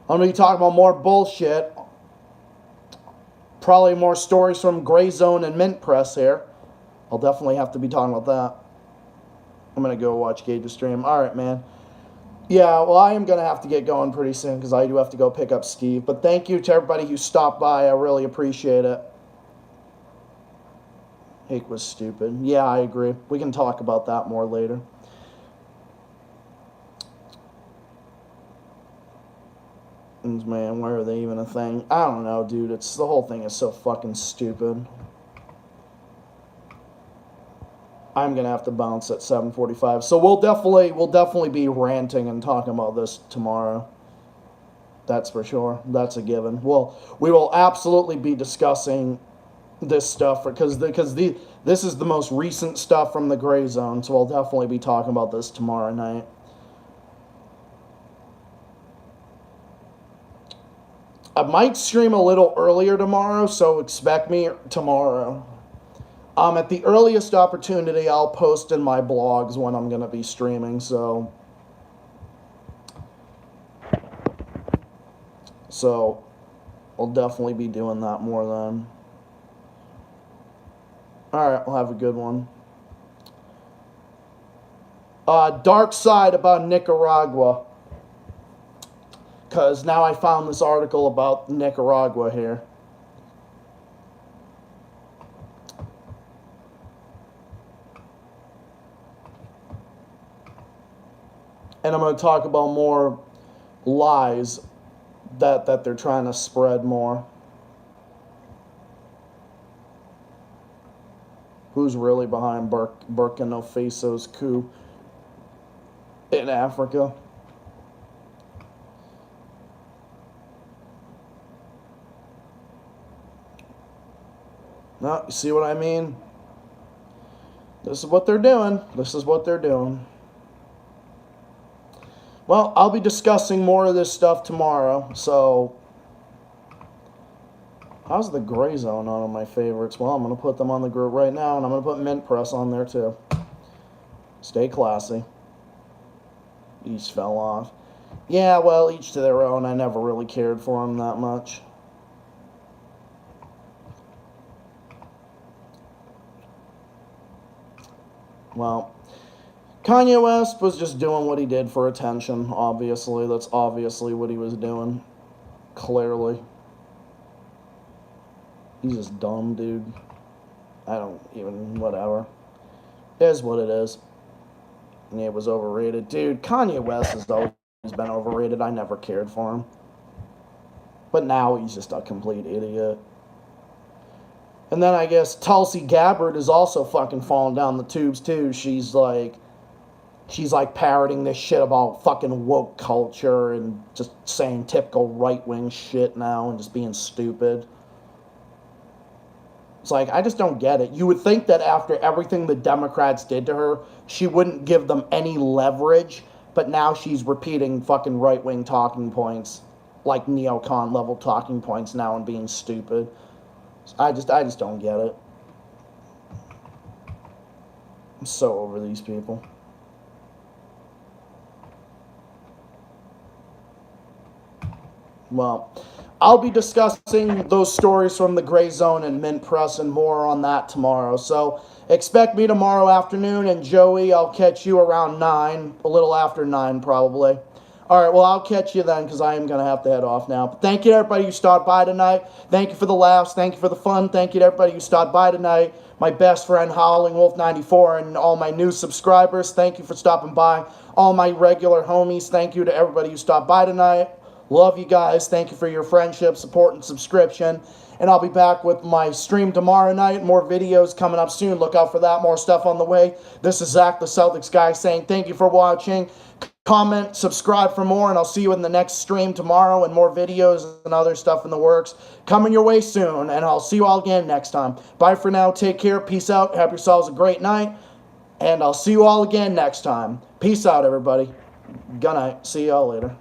I'm going to be talking about more bullshit. Probably more stories from Gray Zone and Mint Press here. I'll definitely have to be talking about that. I'm going to go watch Gage's stream. All right, man. Yeah, well, I am going to have to get going pretty soon because I do have to go pick up Steve. But thank you to everybody who stopped by. I really appreciate it. Hake was stupid. Yeah, I agree. We can talk about that more later. Man, why are they even a thing? I don't know, dude. The whole thing is so fucking stupid. I'm gonna have to bounce at 7:45, so we'll definitely be ranting and talking about this tomorrow. That's for sure. That's a given. Well, we will absolutely be discussing this stuff because this is the most recent stuff from the Gray Zone, so I'll definitely be talking about this tomorrow night. I might stream a little earlier tomorrow, so expect me tomorrow. At the earliest opportunity, I'll post in my blogs when I'm going to be streaming, so I'll definitely be doing that more then. Alright, we'll have a good one. Dark side about Nicaragua. Because now I found this article about Nicaragua here. And I'm going to talk about more lies that they're trying to spread more. Who's really behind Burkina Faso's coup in Africa? No, you see what I mean? This is what they're doing. This is what they're doing. Well, I'll be discussing more of this stuff tomorrow, so how's the Gray Zone on my favorites? Well, I'm going to put them on the group right now, and I'm going to put Mint Press on there too. Stay classy. Each fell off. Yeah, well, each to their own. I never really cared for them that much. Well, Kanye West was just doing what he did for attention, obviously. That's obviously what he was doing. Clearly. He's just dumb, dude. I don't even, whatever. It is what it is. Yeah, it was overrated. Dude, Kanye West has always been overrated. I never cared for him. But now he's just a complete idiot. And then I guess Tulsi Gabbard is also fucking falling down the tubes too. She's like parroting this shit about fucking woke culture and just saying typical right-wing shit now and just being stupid. It's like, I just don't get it. You would think that after everything the Democrats did to her, she wouldn't give them any leverage, but now she's repeating fucking right-wing talking points, like neocon level talking points now and being stupid. I just don't get it. I'm so over these people. Well, I'll be discussing those stories from the Gray Zone and Mint Press and more on that tomorrow. So expect me tomorrow afternoon, and Joey, I'll catch you around 9, a little after 9 probably. All right, well, I'll catch you then because I am going to have to head off now. But thank you to everybody who stopped by tonight. Thank you for the laughs. Thank you for the fun. Thank you to everybody who stopped by tonight. My best friend, Howling Wolf 94, and all my new subscribers, thank you for stopping by. All my regular homies, thank you to everybody who stopped by tonight. Love you guys. Thank you for your friendship, support, and subscription. And I'll be back with my stream tomorrow night. More videos coming up soon. Look out for that. More stuff on the way. This is Zach, the Celtics guy, saying thank you for watching. Comment, subscribe for more, and I'll see you in the next stream tomorrow and more videos and other stuff in the works coming your way soon. And I'll see you all again next time. Bye for now. Take care. Peace out. Have yourselves a great night. And I'll see you all again next time. Peace out, everybody. Good night. See y'all later.